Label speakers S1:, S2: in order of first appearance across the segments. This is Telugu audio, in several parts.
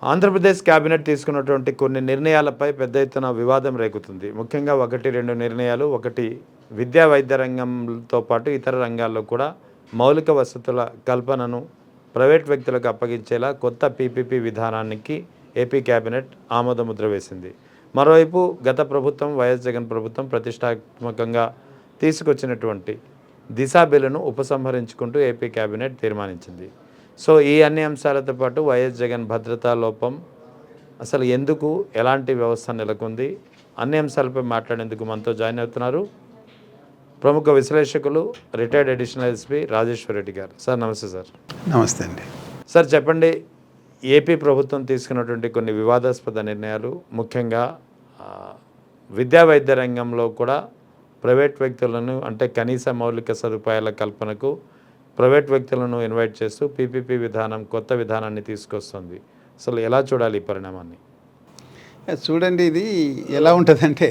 S1: ఆంధ్రప్రదేశ్ కేబినెట్ తీసుకున్నటువంటి కొన్ని నిర్ణయాలపై పెద్ద ఎత్తున వివాదం రేగుతుంది. ముఖ్యంగా 1, 2 నిర్ణయాలు. ఒకటి, విద్యా వైద్య రంగంతో పాటు ఇతర రంగాల్లో కూడా మౌలిక వసతుల కల్పనను ప్రైవేట్ వ్యక్తులకు అప్పగించేలా కొత్త పీపీపీ విధానానికి ఏపీ కేబినెట్ ఆమోదముద్ర వేసింది. మరోవైపు గత ప్రభుత్వం వైఎస్ జగన్ ప్రభుత్వం ప్రతిష్టాత్మకంగా తీసుకొచ్చినటువంటి దిశా బిల్లును ఉపసంహరించుకుంటూ ఏపీ కేబినెట్ తీర్మానించింది. సో ఈ అన్ని అంశాలతో పాటు వైఎస్ జగన్ భద్రతా లోపం అసలు ఎందుకు, ఎలాంటి వ్యవస్థ నెలకొంది, అన్ని అంశాలపై మాట్లాడేందుకు మనతో జాయిన్ అవుతున్నారు ప్రముఖ విశ్లేషకులు retired additional SP Rajeshwar Reddy గారు. సార్ నమస్తే. సార్
S2: నమస్తే అండి.
S1: సార్ చెప్పండి, ఏపీ ప్రభుత్వం తీసుకున్నటువంటి కొన్ని వివాదాస్పద నిర్ణయాలు, ముఖ్యంగా విద్యా వైద్య రంగంలో కూడా ప్రైవేట్ వ్యక్తులను, అంటే కనీస మౌలిక సదుపాయాల కల్పనకు ప్రైవేట్ వ్యక్తులను ఇన్వైట్ చేస్తూ పీపీపీ విధానం, కొత్త విధానాన్ని తీసుకొస్తుంది. అసలు ఎలా చూడాలి ఈ పరిణామాన్ని?
S2: చూడండి, ఇది ఎలా ఉంటుందంటే,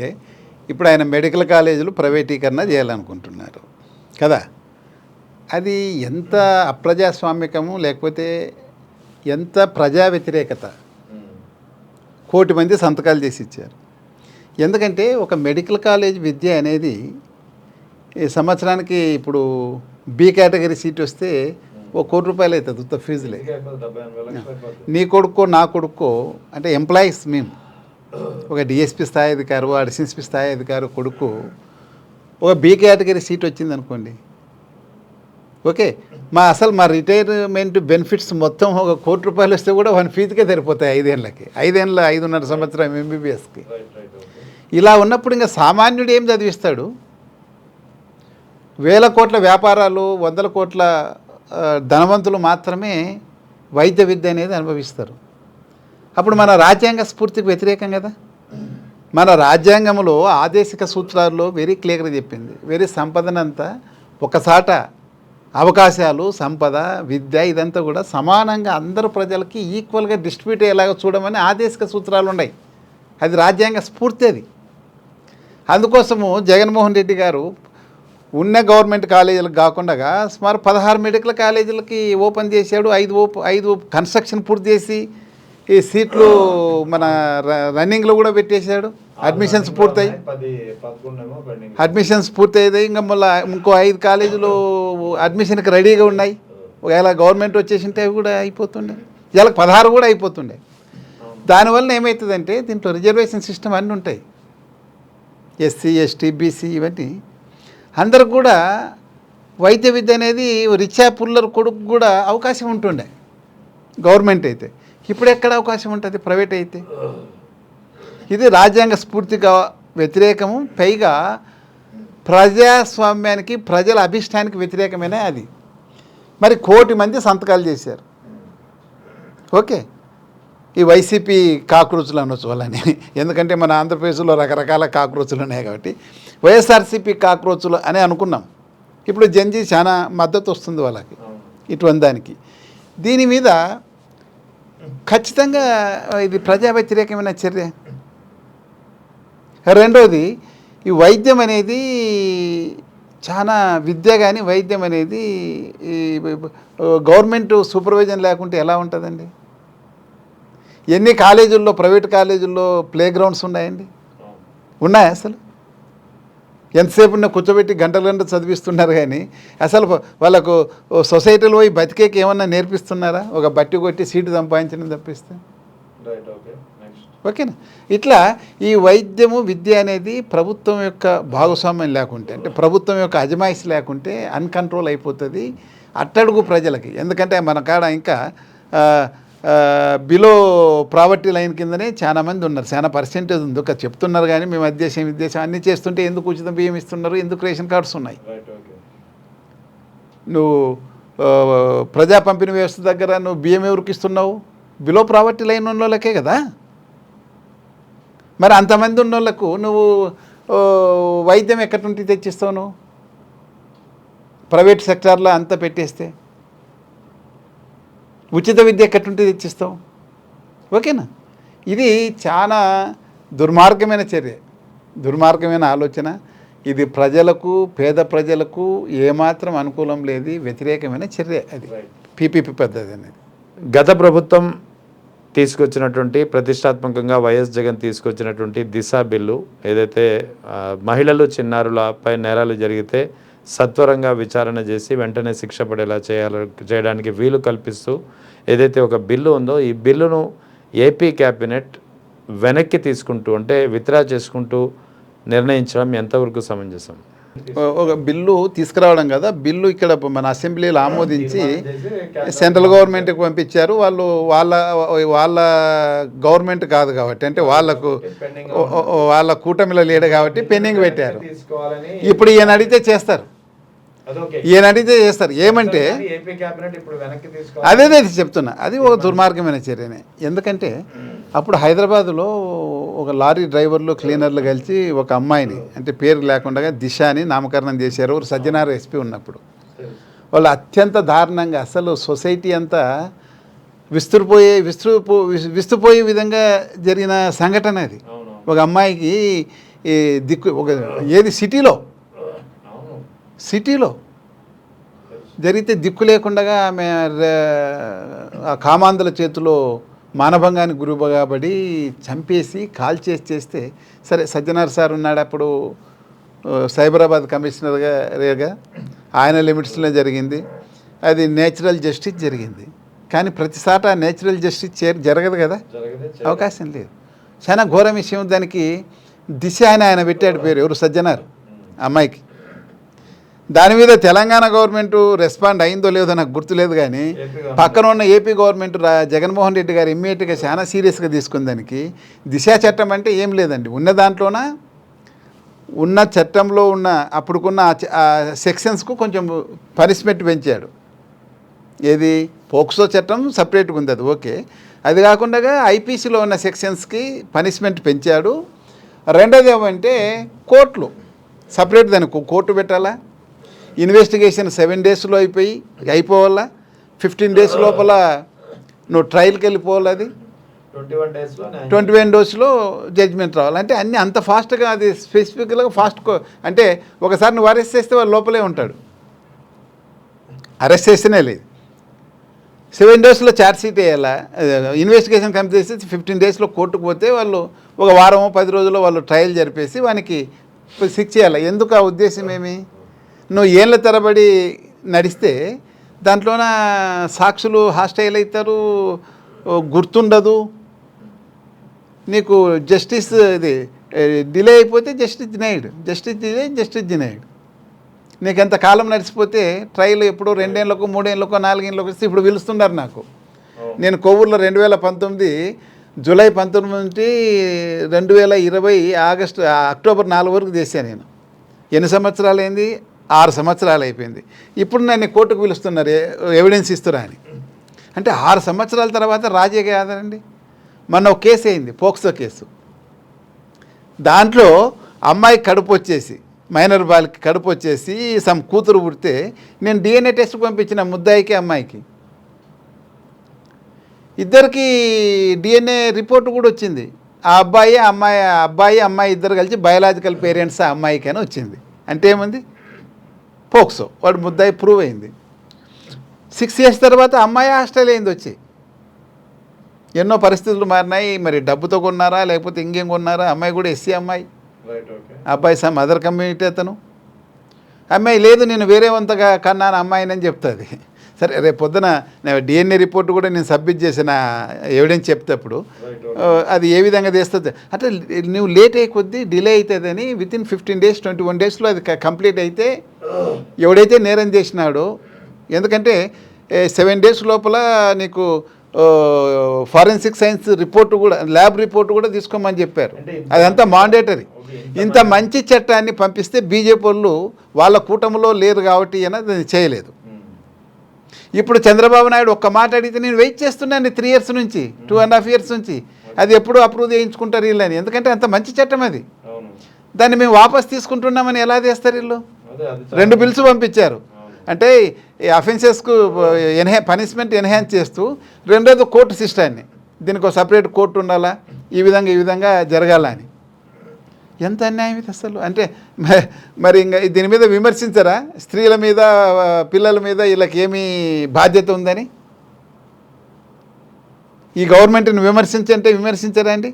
S2: ఇప్పుడు ఆయన మెడికల్ కాలేజీలు ప్రైవేటీకరణ చేయాలనుకుంటున్నారు కదా. అది ఎంత అప్రజాస్వామికము, లేకపోతే ఎంత ప్రజా వ్యతిరేకత. 1 కోటి మంది సంతకాలు చేసి ఇచ్చారు. ఎందుకంటే ఒక మెడికల్ కాలేజ్ విద్య అనేది ఈ సంవత్సరానికి ఇప్పుడు బి కేటగిరీ సీట్ వస్తే ₹1 కోటి అవుతుంది ఉత్త ఫీజులే. నీ కొడుకో నా కొడుకో, అంటే ఎంప్లాయీస్ మేము, ఒక డిఎస్పీ స్థాయి అధికారు, డిసిఎస్పీ స్థాయి అధికారు కొడుకు ఒక బి కేటగిరీ సీట్ వచ్చింది అనుకోండి, ఓకే, మా రిటైర్మెంట్ బెనిఫిట్స్ మొత్తం ₹1 కోటి వస్తే కూడా వాని ఫీజుకే సరిపోతాయి 5 ఏళ్ళకి, 5.5 సంవత్సరం ఎంబీబీఎస్కి. ఇలా ఉన్నప్పుడు ఇంకా సామాన్యుడు ఏం చదివిస్తాడు? వేల కోట్ల వ్యాపారాలు, 100 కోట్ల ధనవంతులు మాత్రమే వైద్య విద్య అనేది అనుభవిస్తారు. అప్పుడు మన రాజ్యాంగ స్ఫూర్తికి వ్యతిరేకం కదా. మన రాజ్యాంగంలో ఆదేశిక సూత్రాల్లో వెరీ క్లియర్గా చెప్పింది, సంపదనంతా ఒకసాట అవకాశాలు, సంపద, విద్య ఇదంతా కూడా సమానంగా అందరు ప్రజలకి ఈక్వల్గా డిస్ట్రిబ్యూట్ అయ్యేలాగా చూడమని ఆదేశిక సూత్రాలు ఉన్నాయి. అది రాజ్యాంగ స్ఫూర్తి. అది అందుకోసము జగన్మోహన్ రెడ్డి గారు ఉన్న గవర్నమెంట్ కాలేజీలకు కాకుండా సుమారు 16 మెడికల్ కాలేజీలకి ఓపెన్ చేశాడు. 5 కన్స్ట్రక్షన్ పూర్తి చేసి ఈ సీట్లు మన రన్నింగ్లో కూడా పెట్టేశాడు. అడ్మిషన్స్ పూర్తయి ఇంకా మళ్ళీ ఇంకో 5 కాలేజీలు అడ్మిషన్కి రెడీగా ఉన్నాయి. ఒకవేళ గవర్నమెంట్ వచ్చేసింటే అవి కూడా అయిపోతుండే, ఇలా 16 కూడా అయిపోతుండే. దానివల్ల ఏమవుతుందంటే దీంట్లో రిజర్వేషన్ సిస్టమ్ అన్నీ ఉంటాయి. ఎస్సీ, ఎస్టీ, బీసీ ఇవన్నీ అందరు కూడా వైద్య విద్య అనేది రిచా పుల్లర్ కొడుకు కూడా అవకాశం ఉంటుండే గవర్నమెంట్ అయితే. ఇప్పుడు ఎక్కడ అవకాశం ఉంటుంది ప్రైవేట్ అయితే? ఇది రాజ్యాంగ స్ఫూర్తిగా వ్యతిరేకము, పైగా ప్రజాస్వామ్యానికి, ప్రజల అభిష్టానికి వ్యతిరేకమైన అది. మరి 1 కోటి మంది సంతకాలు చేశారు. ఓకే, ఈ వైసీపీ కాక్రోచులు అనొచ్చు వాళ్ళని, ఎందుకంటే మన ఆంధ్రప్రదేశ్లో రకరకాల కాక్రోచులు ఉన్నాయి కాబట్టి వైఎస్ఆర్సీపీ కాక్రోచులు అని అనుకున్నాం. ఇప్పుడు జంజీ చాలా మద్దతు వస్తుంది వాళ్ళకి ఇటువంటి దానికి. దీని మీద ఖచ్చితంగా ఇది ప్రజా వ్యతిరేకమైన చర్య. రెండవది, ఈ వైద్యం అనేది చాలా విద్య, కానీ వైద్యం అనేది గవర్నమెంట్ సూపర్విజన్ లేకుంటే ఎలా ఉంటుందండి? ఎన్ని కాలేజీల్లో, ప్రైవేట్ కాలేజీల్లో ప్లే గ్రౌండ్స్ ఉన్నాయండి? ఉన్నాయా? అసలు ఎంతసేపు కూర్చోబెట్టి గంటలు చదివిస్తున్నారు, కానీ అసలు వాళ్ళకు సొసైటీలో పోయి బతికేకి ఏమన్నా నేర్పిస్తున్నారా? ఒక బట్టి కొట్టి సీటు సంపాదించడం తప్పిస్తే. ఓకేనా? ఇట్లా ఈ వైద్యము, విద్య అనేది ప్రభుత్వం యొక్క భాగస్వామ్యం లేకుంటే, అంటే ప్రభుత్వం యొక్క అజమాయిషి లేకుంటే అన్కంట్రోల్ అయిపోతుంది అట్టడుగు ప్రజలకి. ఎందుకంటే మన కాడ ఇంకా బిలో ప్రావర్టీ లైన్ కిందనే చాలా మంది ఉన్నారు, చాలా పర్సెంటేజ్ ఉంది. ఒక చెప్తున్నారు కానీ మేము విద్దేశం అన్నీ చేస్తుంటే ఎందుకు ఉచిత బియ్యం ఇస్తున్నారు, ఎందుకు రేషన్ కార్డ్స్ ఉన్నాయి? నువ్వు ప్రజా పంపిణీ వ్యవస్థ దగ్గర నువ్వు బియ్యం ఎవరికి ఇస్తున్నావు? బిలో ప్రావర్టీ లైన్ ఉన్న వాళ్ళకే కదా. మరి అంతమంది ఉన్న వాళ్ళకు నువ్వు వైద్యం ఎక్కడి నుండి తెచ్చిస్తావు? నువ్వు ప్రైవేట్ సెక్టార్లో అంతా పెట్టేస్తే ఉచిత విద్య ఎక్కడి తెచ్చిస్తాం? ఓకేనా? ఇది చాలా దుర్మార్గమైన చర్య, దుర్మార్గమైన ఆలోచన. ఇది ప్రజలకు, పేద ప్రజలకు ఏమాత్రం అనుకూలం లేదు, వ్యతిరేకమైన చర్య అది పీపీపీ పద్ధతి అనేది.
S1: గత ప్రభుత్వం తీసుకొచ్చినటువంటి ప్రతిష్టాత్మకంగా వైఎస్ జగన్ తీసుకొచ్చినటువంటి దిశ బిల్లు ఏదైతే మహిళలు చిన్నారులపై నేరాలు జరిగితే సత్వరంగా విచారణ చేసి వెంటనే శిక్ష పడేలా చేయడానికి వీలు కల్పిస్తూ ఏదైతే ఒక బిల్లు ఉందో ఈ బిల్లును ఏపీ క్యాబినెట్ వెనక్కి తీసుకుంటూ అంటే విత్డ్రా చేసుకుంటూ నిర్ణయించడం ఎంతవరకు సమంజసం?
S2: ఒక బిల్లు తీసుకురావడం కదా, బిల్లు ఇక్కడ మన అసెంబ్లీలో ఆమోదించి సెంట్రల్ గవర్నమెంట్కి పంపించారు. వాళ్ళు వాళ్ళ గవర్నమెంట్ కాదు కాబట్టి, అంటే వాళ్ళ కూటమిలో లేడు కాబట్టి పెండింగ్ పెట్టారు. ఇప్పుడు ఈయన అడిగితే చేస్తారు, ఏమంటే అదే చెప్తున్నా, అది ఒక దుర్మార్గమైన చర్యనే. ఎందుకంటే అప్పుడు హైదరాబాద్లో ఒక లారీ డ్రైవర్లు క్లీనర్లు కలిసి ఒక అమ్మాయిని, అంటే పేరు లేకుండా దిశాని నామకరణం చేశారు సజ్జనార్ ఎస్పీ ఉన్నప్పుడు. వాళ్ళు అత్యంత దారుణంగా అసలు సొసైటీ అంతా విస్తుపోయే విధంగా జరిగిన సంఘటన అది. ఒక అమ్మాయికి ఒక ఏది సిటీలో జరిగితే దిక్కు లేకుండా ఆమె ఆ కామాంధుల చేతిలో మానభంగానికి గురిపడి చంపేసి కాల్ చేస్తే, సరే సజ్జనార్ సార్ ఉన్నాడు అప్పుడు సైబరాబాద్ కమిషనర్గా, ఆయన లిమిట్స్లో జరిగింది. అది నేచురల్ జస్టిస్ జరిగింది. కానీ ప్రతిసాట నేచురల్ జస్టిస్ జరగదు కదా, అవకాశం లేదు. చాలా ఘోరం విషయం. దానికి దిశ అని ఆయన పెట్టాడు పేరు, ఎవరు సజ్జనార్ అమ్మాయికి. దాని మీద తెలంగాణ గవర్నమెంట్ రెస్పాండ్ అయిందో లేదో నాకు గుర్తులేదు, కానీ పక్కన ఉన్న ఏపీ గవర్నమెంట్ జగన్మోహన్ రెడ్డి గారు ఇమ్మీడియట్గా చాలా సీరియస్గా తీసుకుని దానికి దిశ చట్టం అంటే ఏం లేదండి, ఉన్న చట్టంలో ఉన్న అప్పుడుకున్న సెక్షన్స్కు కొంచెం పనిష్మెంట్ పెంచాడు. ఏది పోక్సో చట్టం సపరేట్గా ఉంది, అది ఓకే. అది కాకుండా ఐపీసీలో ఉన్న సెక్షన్స్కి పనిష్మెంట్ పెంచాడు. రెండోది ఏమంటే కోర్టులు సపరేట్, దానికి కోర్టు పెట్టాలా, ఇన్వెస్టిగేషన్ 7 daysలో అయిపోవాలా, 15 days లోపల నువ్వు ట్రయల్కి వెళ్ళిపోవాలి, అది 21 daysలో జడ్జిమెంట్ రావాలి. అంటే అన్నీ అంత ఫాస్ట్గా, అది స్పెసిఫిక్గా ఫాస్ట్. అంటే ఒకసారి నువ్వు అరెస్ట్ చేస్తే వాళ్ళు లోపలే ఉంటాడు, అరెస్ట్ చేస్తేనే లేదు. 7 daysలో ఛార్జ్షీట్ వేయాలా, ఇన్వెస్టిగేషన్ కంప్లీట్ చేసి 15 daysలో కోర్టుకు పోతే వాళ్ళు ఒక వారమో 10 రోజుల్లో వాళ్ళు ట్రయల్ జరిపేసి వానికి శిక్ష చేయాలి. ఎందుకు ఆ ఉద్దేశం ఏమి? నువ్వు ఏళ్ళ తరబడి నడిస్తే దాంట్లోన సాక్షులు హాస్టైల్ అవుతారు, గుర్తుండదు నీకు. జస్టిస్ ఇది డిలే అయిపోతే జస్టిస్ డినైడ్. నీకు ఎంత కాలం నడిచిపోతే ట్రయల్ ఎప్పుడో 2 ఏళ్ళకో 3 ఏళ్ళకో 4 ఏళ్ళకో వస్తే ఇప్పుడు పిలుస్తున్నారు నాకు. నేను కొవ్వూరులో 2019 జూలై 19 నుండి 2020 అక్టోబర్ 4 వరకు చేశాను నేను. ఎన్ని సంవత్సరాలు అయింది? 6 సంవత్సరాలు అయిపోయింది. ఇప్పుడు నన్ను కోర్టుకు పిలుస్తున్నారు ఎవిడెన్స్ ఇస్తురా అని. అంటే 6 సంవత్సరాల తర్వాత రాజే కాదండి. మొన్న ఒక కేసు అయింది, పోక్సో కేసు. దాంట్లో అమ్మాయి కడుపు వచ్చేసి, మైనర్ బాలికి కడుపు వచ్చేసి సమ్ కూతురు పుడితే నేను DNA టెస్ట్కి పంపించిన ముద్దాయికి అమ్మాయికి, ఇద్దరికి DNA రిపోర్ట్ కూడా వచ్చింది. ఆ అబ్బాయి ఇద్దరు కలిసి బయలాజికల్ పేరెంట్స్ ఆ అమ్మాయికి అని వచ్చింది. అంటే ఏముంది? పోక్సో, వాడు ముద్దాయి ప్రూవ్ అయింది. 6 years తర్వాత అమ్మాయి హాస్టల్ అయింది వచ్చి. ఎన్నో పరిస్థితులు మారినాయి. మరి డబ్బుతో కొన్నారా లేకపోతే ఇంకేం కొన్నారా? అమ్మాయి కూడా ఎస్సీ అమ్మాయి, అబ్బాయి సమ్ అదర్ కమ్యూనిటీ అతను. అమ్మాయి లేదు నేను వేరే వంతగా కన్నాను అమ్మాయినని చెప్తుంది. సరే రేపు పొద్దున DNA రిపోర్ట్ కూడా నేను సబ్మిట్ చేసిన ఎవిడెన్స్ చెప్తేప్పుడు అది ఏ విధంగా చేస్తుంది అంటే నువ్వు లేట్ అయ్యే కొద్దీ డిలే అవుతుందని వితిన్ 15 days 21 daysలో అది కంప్లీట్ అయితే ఎవడైతే నేరం చేసినాడో, ఎందుకంటే 7 days లోపల నీకు ఫారెన్సిక్ సైన్స్ రిపోర్టు కూడా, ల్యాబ్ రిపోర్టు కూడా తీసుకోమని చెప్పారు. అదంతా మాండేటరీ. ఇంత మంచి చట్టాన్ని పంపిస్తే బీజేపీ వాళ్ళు వాళ్ళ కూటమిలో లేరు కాబట్టి అది చేయలేదు. ఇప్పుడు చంద్రబాబు నాయుడు ఒక్క మాట అడిగితే నేను వెయిట్ చేస్తున్నాను 3 years నుంచి, 2.5 years నుంచి. అది ఎప్పుడు అప్రూవ్ చేయించుకుంటారు వీళ్ళని, ఎందుకంటే అంత మంచి చట్టం అది. దాన్ని మేము వాపస్ తీసుకుంటున్నామని ఎలా చేస్తారు వీళ్ళు? 2 bills పంపించారు. అంటే ఈ అఫెన్సెస్కు పనిష్మెంట్ ఎన్హాన్స్ చేస్తూ, రెండోది కోర్టు సిస్టాన్ని, దీనికి ఒక సపరేట్ కోర్టు ఉండాలా, ఈ విధంగా జరగాలని. ఎంత అన్యాయం ఇది అసలు. అంటే మరి ఇంకా దీని మీద విమర్శించరా? స్త్రీల మీద పిల్లల మీద వీళ్ళకి ఏమీ బాధ్యత ఉందని? ఈ గవర్నమెంట్ని విమర్శించంటే విమర్శించరా అండి?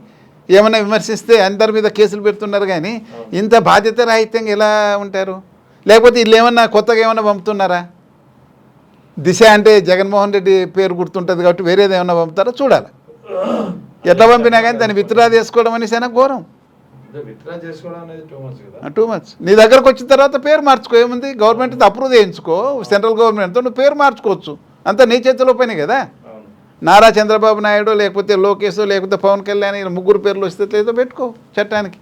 S2: ఏమైనా విమర్శిస్తే అందరి మీద కేసులు పెడుతున్నారు, కానీ ఇంత బాధ్యత రాహిత్యంగా ఎలా ఉంటారు? లేకపోతే వీళ్ళు ఏమన్నా కొత్తగా ఏమన్నా పంపుతున్నారా? దిశ అంటే జగన్మోహన్ రెడ్డి పేరు గుర్తుంటుంది కాబట్టి వేరేది ఏమన్నా పంపుతారో చూడాలి. ఎట్లా పంపినా కానీ దాన్ని విత్డ్రా చేసుకోవడం అనేసి అయినా ఘోరం, టూ మచ్. నీ దగ్గరకు వచ్చిన తర్వాత పేరు మార్చుకో, ఏముంది? గవర్నమెంట్తో అప్రూవ్ చేయించుకో, సెంట్రల్ గవర్నమెంట్తో నువ్వు పేరు మార్చుకోవచ్చు, అంతా నీ చేతిలో పని కదా. నారా చంద్రబాబు నాయుడు లేకపోతే లోకేష్ లేకపోతే పవన్ కళ్యాణ్ ముగ్గురు పేర్లు వస్తే లేదో పెట్టుకో చట్టానికి.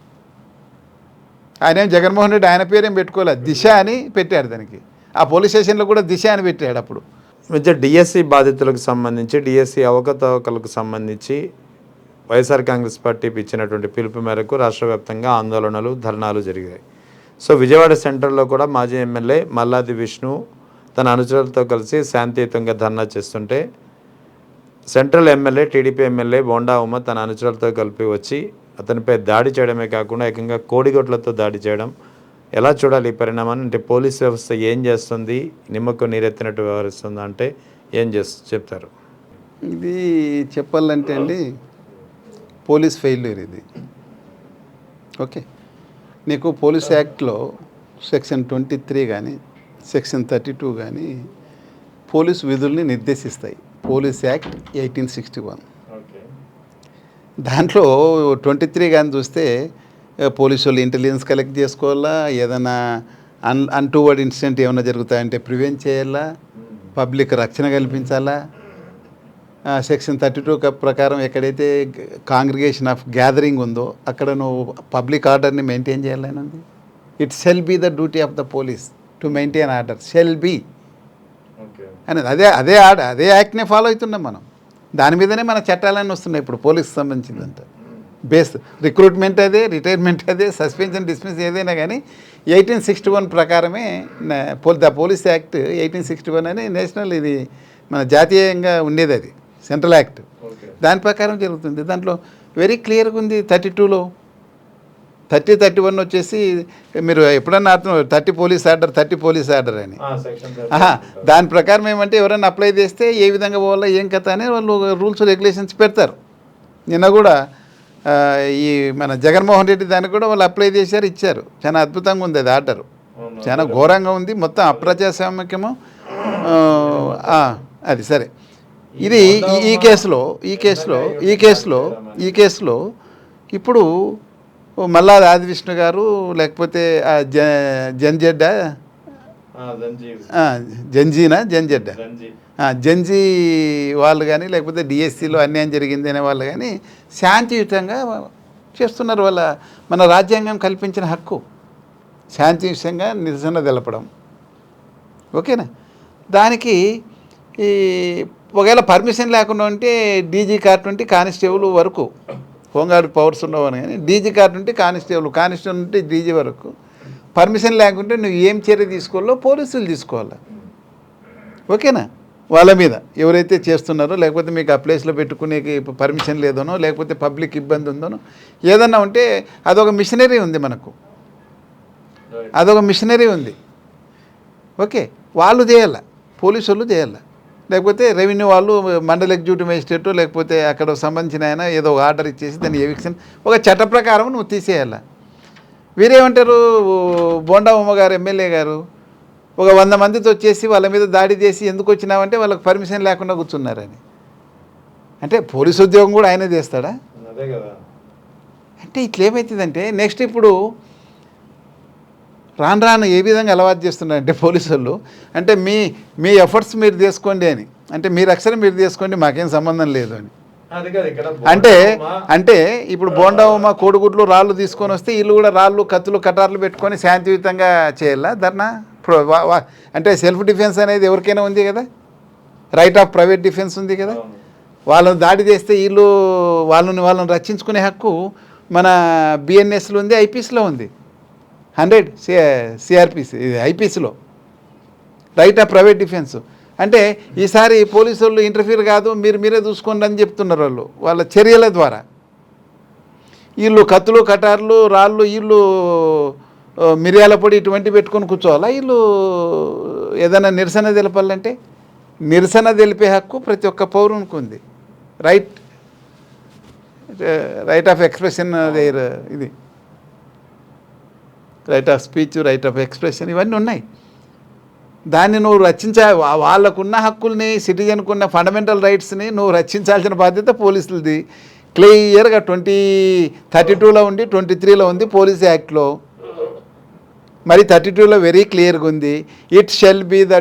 S2: ఆయన ఏం జగన్మోహన్ రెడ్డి ఆయన పేరేం పెట్టుకోలేదు, దిశ అని పెట్టాడు దానికి. ఆ పోలీస్ స్టేషన్లో కూడా దిశ అని పెట్టాడు అప్పుడు.
S1: మధ్య డిఎస్సి బాధితులకు సంబంధించి డిఎస్సి అవకతవకలకు సంబంధించి వైఎస్ఆర్ కాంగ్రెస్ పార్టీ ఇచ్చినటువంటి పిలుపు మేరకు రాష్ట్ర వ్యాప్తంగా ఆందోళనలు, ధర్నాలు జరిగాయి. సో విజయవాడ సెంటర్లో కూడా మాజీ ఎమ్మెల్యే మల్లాది విష్ణు తన అనుచరులతో కలిసి శాంతియుతంగా ధర్నా చేస్తుంటే central MLA, TDP MLA bonda Uma తన అనుచరులతో కలిపి వచ్చి అతనిపై దాడి చేయడమే కాకుండా ఏకంగా కోడిగొడ్లతో దాడి చేయడం. ఎలా చూడాలి ఈ పరిణామాన్ని? అంటే పోలీస్ వ్యవస్థ ఏం చేస్తుంది? నిమ్మకు నీరెత్తినట్టు వ్యవహరిస్తుందా అంటే ఏం చెప్తారు?
S2: ఇది చెప్పాలంటే అండి, పోలీస్ ఫెయిల్యూర్ ఇది. ఓకే, నీకు పోలీస్ యాక్ట్లో సెక్షన్ 23 కానీ సెక్షన్ 32 కానీ పోలీసు విధుల్ని నిర్దేశిస్తాయి. పోలీస్ యాక్ట్ 1861 దాంట్లో 23 కానీ చూస్తే పోలీసు వాళ్ళు ఇంటెలిజెన్స్ కలెక్ట్ చేసుకోవాలా, ఏదైనా అన్టువర్డ్ ఇన్సిడెంట్ ఏమైనా జరుగుతాయంటే ప్రివెంట్ చేయాలా, పబ్లిక్ రక్షణ కల్పించాలా. సెక్షన్ 32 ప్రకారం ఎక్కడైతే కాంగ్రిగేషన్ ఆఫ్ గ్యాదరింగ్ ఉందో అక్కడ నువ్వు పబ్లిక్ ఆర్డర్ని మెయింటైన్ చేయాలని ఉంది. It shall be the duty of the police to maintain order, shall be అనేది. అదే యాక్ట్నే ఫాలో అవుతున్నాం మనం. దాని మీదనే మన చట్టాలన్నీ వస్తున్నాయి ఇప్పుడు పోలీస్కి సంబంధించిందంటే. బేస్ రిక్రూట్మెంట్ అదే, రిటైర్మెంట్ అదే, సస్పెన్షన్, డిస్మిస్ ఏదైనా కానీ 1861 ప్రకారమే ద పోలీస్ యాక్ట్ 1861 అని నేషనల్, ఇది మన జాతీయంగా ఉండేది, అది సెంట్రల్ యాక్ట్. దాని ప్రకారం జరుగుతుంది. దాంట్లో వెరీ క్లియర్గా ఉంది 32లో. 31 వచ్చేసి మీరు ఎప్పుడన్నా అర్థం 30 పోలీస్ ఆర్డర్ అని. దాని ప్రకారం ఏమంటే ఎవరైనా అప్లై చేస్తే ఏ విధంగా పోవాలో ఏం కథ అని వాళ్ళు రూల్స్ రెగ్యులేషన్స్ పెడతారు. నిన్న కూడా ఈ మన జగన్మోహన్ రెడ్డి దానికి కూడా వాళ్ళు అప్లై చేశారు, ఇచ్చారు. చాలా అద్భుతంగా ఉంది అది ఆర్డరు, చాలా ఘోరంగా ఉంది, మొత్తం అప్రజాస్వామ్యము. అది సరే. ఇది ఈ కేసులో ఇప్పుడు మల్లా ఆదివిష్ణు గారు లేకపోతే జంజీ వాళ్ళు కానీ లేకపోతే డిఎస్సిలో అన్యాయం జరిగింది అనే వాళ్ళు కానీ శాంతియుతంగా చేస్తున్నారు. మన రాజ్యాంగం కల్పించిన హక్కు శాంతియుతంగా నిరసన తెలపడం, ఓకేనా. దానికి ఈ ఒకవేళ పర్మిషన్ లేకుండా ఉంటే డీజీ కార్ నుండి కానిస్టేబుల్ వరకు, హోంగార్డ్ పవర్స్ ఉండవని, కానీ డీజీ కార్ నుండి కానిస్టేబుల్ నుండి డీజీ వరకు పర్మిషన్ లేకుంటే నువ్వు ఏం చర్య తీసుకోవాలో పోలీసులు తీసుకోవాలి, ఓకేనా. వాళ్ళ మీద ఎవరైతే చేస్తున్నారో, లేకపోతే మీకు ఆ ప్లేస్లో పెట్టుకునే పర్మిషన్ లేదనో, లేకపోతే పబ్లిక్ ఇబ్బంది ఉందనో ఏదన్నా ఉంటే అదొక మిషనరీ ఉంది మనకు, ఓకే. వాళ్ళు చేయాల, పోలీసు వాళ్ళు చేయాల, లేకపోతే రెవెన్యూ వాళ్ళు, మండల ఎగ్జిక్యూటివ్ మేజిస్ట్రేట్ లేకపోతే అక్కడ సంబంధించిన ఆయన ఏదో ఒక ఆర్డర్ ఇచ్చేసి దాన్ని ఎవిక్షన్ ఒక చట్ట ప్రకారం నువ్వు తీసేయాల. వీరేమంటారు, బోండా ఉమ్మ గారు ఎమ్మెల్యే గారు ఒక 100 మందితో వచ్చేసి వాళ్ళ మీద దాడి చేసి ఎందుకు వచ్చినావంటే వాళ్ళకి పర్మిషన్ లేకుండా కూర్చున్నారని. అంటే పోలీసు ఉద్యోగం కూడా ఆయనే చేస్తాడా? అంటే ఇట్లేమవుతుందంటే నెక్స్ట్ ఇప్పుడు రాను ఏ విధంగా అలవాటు చేస్తున్నారంటే పోలీసు వాళ్ళు, అంటే మీ ఎఫర్ట్స్ మీరు చేసుకోండి అని, అంటే మీ రక్షణ మీరు చేసుకోండి, మాకేం సంబంధం లేదు అని. అంటే ఇప్పుడు బోండా ఉమ్మ కోడిగుడ్లు రాళ్ళు తీసుకొని వస్తే వీళ్ళు కూడా రాళ్ళు, కత్తులు, కటార్లు పెట్టుకొని శాంతియుతంగా చేయాలా ధర్నా? ఇప్పుడు అంటే సెల్ఫ్ డిఫెన్స్ అనేది ఎవరికైనా ఉంది కదా, రైట్ ఆఫ్ ప్రైవేట్ డిఫెన్స్ ఉంది కదా. వాళ్ళని దాడి చేస్తే వీళ్ళు వాళ్ళని రక్షించుకునే హక్కు మన బిఎన్ఎస్లో ఉంది, ఐపీసీలో ఉంది, 100 సిఆర్పిసి ఐపీసీలో రైట్ ఆఫ్ ప్రైవేట్ డిఫెన్స్. అంటే ఈసారి పోలీసు వాళ్ళు ఇంటర్ఫీర్ కాదు, మీరే చూసుకోండి అని చెప్తున్నారు వాళ్ళ చర్యల ద్వారా. వీళ్ళు కత్తులు, కటార్లు, రాళ్ళు, వీళ్ళు మిరియాల పొడి ఇటువంటి పెట్టుకొని కూర్చోవాలా? వీళ్ళు ఏదైనా నిరసన తెలపాలంటే నిరసన తెలిపే హక్కు ప్రతి ఒక్క పౌరునికి ఉంది, రైట్ రైట్ ఆఫ్ ఎక్స్ప్రెషన్ ఇది right of speech, right of expression ఇవన్నీ ఉన్నాయి. దాన్ని నువ్వు వాళ్ళకున్న హక్కుల్ని, సిటిజన్కున్న ఫండమెంటల్ రైట్స్ని నువ్వు రక్షించాల్సిన బాధ్యత పోలీసులది. క్లియర్గా 2032లో ఉంది, 23లో ఉంది పోలీస్ యాక్ట్లో, మరి 32లో వెరీ క్లియర్గా ఉంది. It shall be the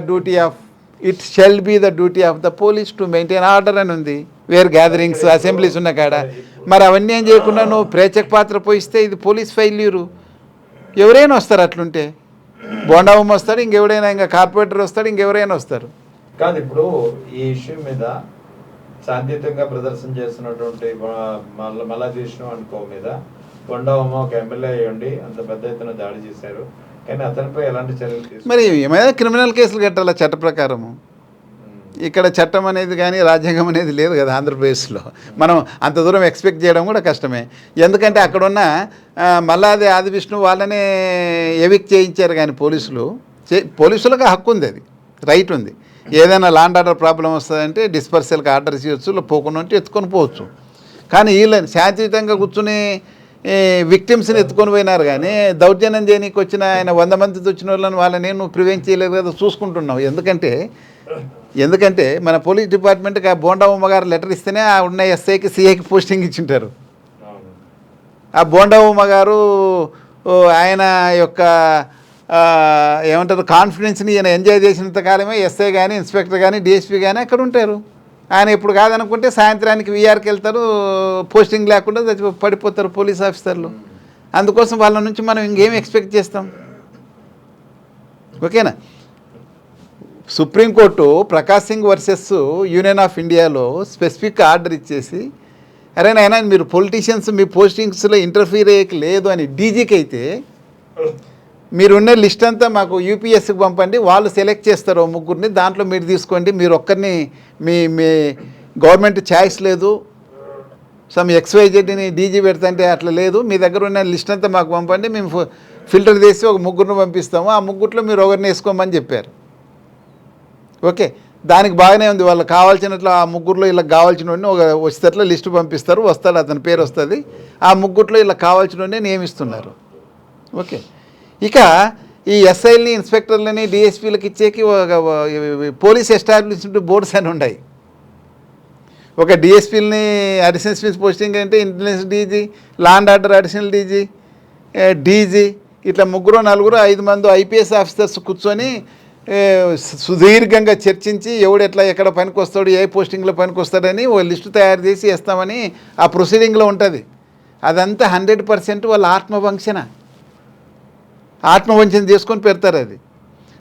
S2: duty of the police to maintain order అని ఉంది. వేర్ గ్యాదరింగ్స్, అసెంబ్లీస్ ఉన్న కాడ. మరి అవన్నీ ఏం చేయకుండా నువ్వు ప్రేక్షక పాత్ర పోయిస్తే ఇది పోలీస్ ఫెయిల్యూరు. ఎవరైనా వస్తారు అట్లుంటే, బోండాబొమ్మ వస్తాడు, ఇంకెవడైనా, ఇంకా కార్పొరేటర్ వస్తాడు, ఇంకెవరైనా వస్తారు.
S1: కాదు, ఇప్పుడు ఈ ఇష్యూ మీద శాంతియుతంగా ప్రదర్శన చేస్తున్నటువంటి మల్లాది విష్ణు అనుకో మీద బొండాబొమ్మ ఒక ఎమ్మెల్యే అయ్యండి అంత పెద్ద ఎత్తున దాడి చేశారు, కానీ అతనిపై ఎలాంటి చర్యలు తీసుకున్నారు?
S2: మరి ఏమైనా క్రిమినల్ కేసులు కట్టాలా చట్ట ప్రకారము. ఇక్కడ చట్టం అనేది కానీ రాజ్యాంగం అనేది లేదు కదా ఆంధ్రప్రదేశ్లో. మనం అంత దూరం ఎక్స్పెక్ట్ చేయడం కూడా కష్టమే. ఎందుకంటే అక్కడున్న మల్లాది ఆది విష్ణు వాళ్ళనే ఎవిక్ట్ చేయించారు, కానీ పోలీసులకు హక్కు ఉంది, అది రైట్ ఉంది. ఏదైనా ల్యాండ్ ఆర్డర్ ప్రాబ్లం వస్తుందంటే డిస్పర్సల్కి ఆర్డర్ చేయొచ్చు, పోకుండా ఉంటే ఎత్తుకొని పోవచ్చు. కానీ వీళ్ళని శాంతియుతంగా కూర్చుని విక్టిమ్స్ని ఎత్తుకొని పోయినారు, కానీ దౌర్జన్యం చేయడానికి వచ్చిన ఆయన 100 మందితో వచ్చిన వాళ్ళని నువ్వు ప్రివెంట్ చేయలేదు కదా, చూసుకుంటున్నావు. ఎందుకంటే మన పోలీస్ డిపార్ట్మెంట్కి ఆ బోండాబొమ్మ గారు లెటర్ ఇస్తేనే ఆ ఉన్న ఎస్ఐకి సిఐకి పోస్టింగ్ ఇచ్చింటారు. ఆ బోండాబొమ్మ గారు ఆయన యొక్క ఏమంటారు కాన్ఫిడెన్స్ని ఈయన ఎంజాయ్ చేసినంత కాలమే ఎస్ఐ కానీ, ఇన్స్పెక్టర్ కానీ, డిఎస్పీ కానీ అక్కడ ఉంటారు. ఆయన ఇప్పుడు కాదనుకుంటే సాయంత్రానికి వీఆర్కి వెళ్తారు, పోస్టింగ్ లేకుండా పడిపోతారు పోలీస్ ఆఫీసర్లు. అందుకోసం వాళ్ళ నుంచి మనం ఇంకేం ఎక్స్పెక్ట్ చేస్తాం? ఓకేనా? Supreme court Prakash Singh versus union of ఇండియాలో స్పెసిఫిక్ ఆర్డర్ ఇచ్చేసి, అరే నాయనా మీరు పొలిటీషియన్స్ మీ పోస్టింగ్స్లో ఇంటర్ఫీర్ అయ్యేకి లేదు అని డీజీకి అయితే, మీరున్న లిస్ట్ అంతా మాకు యూపీఎస్కి పంపండి, వాళ్ళు సెలెక్ట్ చేస్తారు 3 దాంట్లో మీరు తీసుకోండి, మీరు ఒక్కరిని మీ గవర్నమెంట్ ఛాయిస్ లేదు, సమ్ XYZని డీజీ పెడతంటే అట్లా లేదు, మీ దగ్గర ఉన్న లిస్ట్ అంతా మాకు పంపండి, మేము ఫిల్టర్ చేసి ఒక 3 పంపిస్తాము, ఆ 3లో మీరు ఒకరిని వేసుకోమని చెప్పారు. ఓకే, దానికి బాగానే ఉంది. వాళ్ళకి కావాల్సినట్లు ఆ 3లో ఇలా కావాల్సిన ఒక వచ్చేటట్లు లిస్టు పంపిస్తారు, వస్తాడు, అతని పేరు వస్తుంది, ఆ 3లో ఇలా కావాల్సిన నియమిస్తున్నారు. ఓకే, ఇక ఈ ఎస్ఐల్ని, ఇన్స్పెక్టర్లని, డిఎస్పీలకు ఇచ్చేకి పోలీస్ ఎస్టాబ్లిష్మెంట్ బోర్డ్స్ అని ఉన్నాయి. ఒక డిఎస్పీలని అడిషనల్ స్పీచ్ పోస్టింగ్ అంటే intelligence DG, land order additional DG ఇట్లా 3, 4, 5 మంది ఐపీఎస్ ఆఫీసర్స్ కూర్చొని సుదీర్ఘంగా చర్చించి ఎవడు ఎక్కడ పనికి వస్తాడు, ఏ పోస్టింగ్లో పనికి వస్తాడని ఓ లిస్టు తయారు చేసి వేస్తామని ఆ ప్రొసీడింగ్లో ఉంటుంది. అదంతా 100% వాళ్ళ ఆత్మవంచన చేసుకొని పెడతారు. అది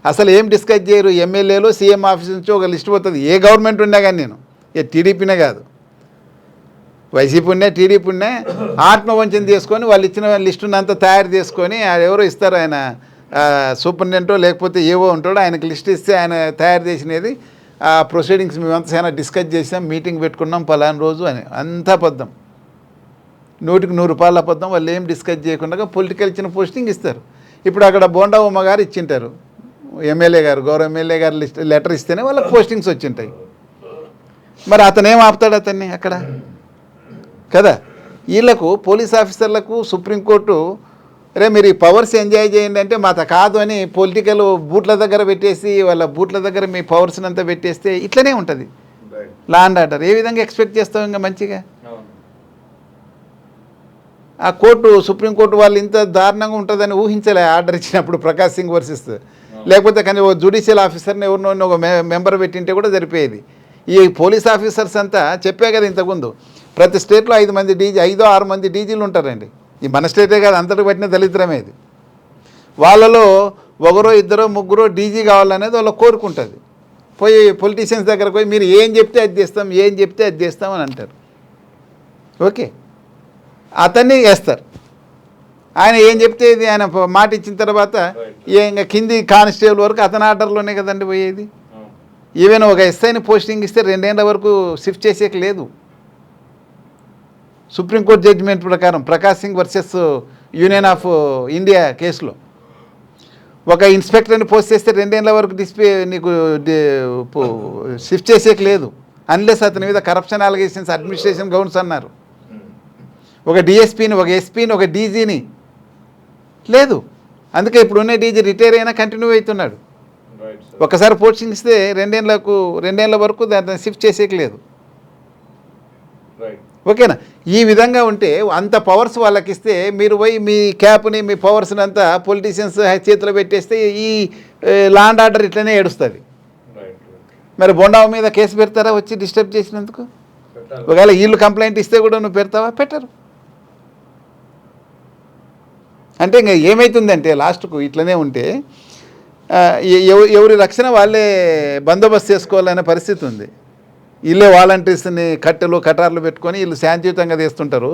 S2: అసలు ఏం డిస్కస్ చేయరు. ఎమ్మెల్యేలు, సీఎం ఆఫీస్ నుంచి ఒక లిస్ట్ పోతుంది, ఏ గవర్నమెంట్ ఉన్నా కానీ, నేను టీడీపీనే కాదు, వైసీపీ ఉన్నా టీడీపీ ఉన్నా, ఆత్మవంచన చేసుకొని వాళ్ళు ఇచ్చిన లిస్టుని అంతా తయారు చేసుకొని ఎవరో ఇస్తారు, ఆయన సూపరింటెండెంటో లేకపోతే ఏవో ఉంటాడో ఆయనకి లిస్ట్ ఇస్తే ఆయన తయారు చేసినది ఆ ప్రొసీడింగ్స్ మేమంతా చాలా డిస్కస్ చేసాం, మీటింగ్ పెట్టుకున్నాం పలానా రోజు అని. అంతా అబద్ధం, 100కి 100 రూపాయల అబద్ధం. వాళ్ళు ఏం డిస్కస్ చేయకుండా పొలిటికల్ ఇచ్చిన పోస్టింగ్ ఇస్తారు. ఇప్పుడు అక్కడ బోండాబొమ్మ గారు ఇచ్చింటారు, ఎమ్మెల్యే గారు, గౌరవ ఎమ్మెల్యే గారు లెటర్ ఇస్తేనే వాళ్ళకి పోస్టింగ్స్ వచ్చింటాయి. మరి అతను ఏం ఆపుతాడు అతన్ని అక్కడ కదా? వీళ్ళకు పోలీస్ ఆఫీసర్లకు సుప్రీంకోర్టు రే మీరు ఈ పవర్స్ ఎంజాయ్ చేయండి అంటే మాత కాదు అని పొలిటికల్ బూట్ల దగ్గర పెట్టేసి, వాళ్ళ బూట్ల దగ్గర మీ పవర్స్ని అంతా పెట్టేస్తే ఇట్లనే ఉంటుంది లా అండ్ ఆర్డర్. ఏ విధంగా ఎక్స్పెక్ట్ చేస్తాం ఇంకా మంచిగా? ఆ సుప్రీంకోర్టు వాళ్ళు ఇంత దారుణంగా ఉంటుందని ఊహించలే ఆర్డర్ ఇచ్చినప్పుడు ప్రకాష్ సింగ్ వర్సెస్. లేకపోతే కానీ ఓ జ్యుడిషియల్ ఆఫీసర్ని ఎవరినో ఒక మెంబర్ పెట్టింటే కూడా సరిపోయేది. ఈ పోలీస్ ఆఫీసర్స్ అంతా చెప్పే కదా ఇంతకుముందు, ప్రతి స్టేట్లో 5 మంది డీజీ, 5 6 మంది డీజీలు ఉంటారండి. ఈ మన స్టేటే కాదు, అంతటి పట్టిన దళిద్రమే ఇది. వాళ్ళలో 1, 2, 3 డీజీ కావాలనేది వాళ్ళ కోరుకుంటుంది. పోయి పొలిటీషియన్స్ దగ్గరకు పోయి మీరు ఏం చెప్తే అది చేస్తాం అని అంటారు. ఓకే, అతన్ని వేస్తారు. ఆయన ఏం చెప్తే ఇది ఆయన మాట ఇచ్చిన తర్వాత ఇంకా కింది కానిస్టేబుల్ వరకు అతని ఆర్డర్లోనే కదండి పోయేది. ఈవెన్ ఒక ఎస్ఐని పోస్టింగ్ ఇస్తే 2 ఏళ్ల వరకు షిఫ్ట్ చేసేకి లేదు. సుప్రీంకోర్టు జడ్జిమెంట్ ప్రకారం Prakash Singh versus union of India కేసులో ఒక ఇన్స్పెక్టర్ని పోస్ట్ చేస్తే 2 ఏళ్ల వరకు నీకు షిఫ్ట్ చేసేకి లేదు, అన్లెస్ అతని మీద కరప్షన్ అలిగేషన్స్, అడ్మినిస్ట్రేషన్ గౌన్స్ అన్నారు. ఒక డిఎస్పీని, ఒక ఎస్పీని, ఒక డీజీని లేదు. అందుకే ఇప్పుడు ఉన్న డీజీ రిటైర్ అయినా కంటిన్యూ అవుతున్నాడు. ఒకసారి పోస్టింగ్ ఇస్తే రెండేళ్ల వరకు దాన్ని షిఫ్ట్ చేసేకి లేదు. ఓకేనా? ఈ విధంగా ఉంటే అంత పవర్స్ వాళ్ళకి ఇస్తే మీరు పోయి మీ క్యాప్ని, మీ పవర్స్ని అంతా పొలిటీషియన్స్ చేతిలో పెట్టేస్తే ఈ లా అండ్ ఆర్డర్ ఇట్లనే ఏడుస్తుంది. మరి బొండావు మీద కేసు పెడతారా వచ్చి డిస్టర్బ్ చేసినందుకు? ఒకవేళ వీళ్ళు కంప్లైంట్ ఇస్తే కూడా నువ్వు పెడతావా? పెట్టరు. అంటే ఇంకా ఏమవుతుందంటే లాస్ట్కు ఇట్లనే ఉంటే ఎవరి రక్షణ వాళ్ళే బందోబస్తు చేసుకోవాలనే పరిస్థితి ఉంది. వీళ్ళే వాలంటీర్స్ని కటార్లు పెట్టుకొని వీళ్ళు శాంతియుతంగా తీస్తుంటారు.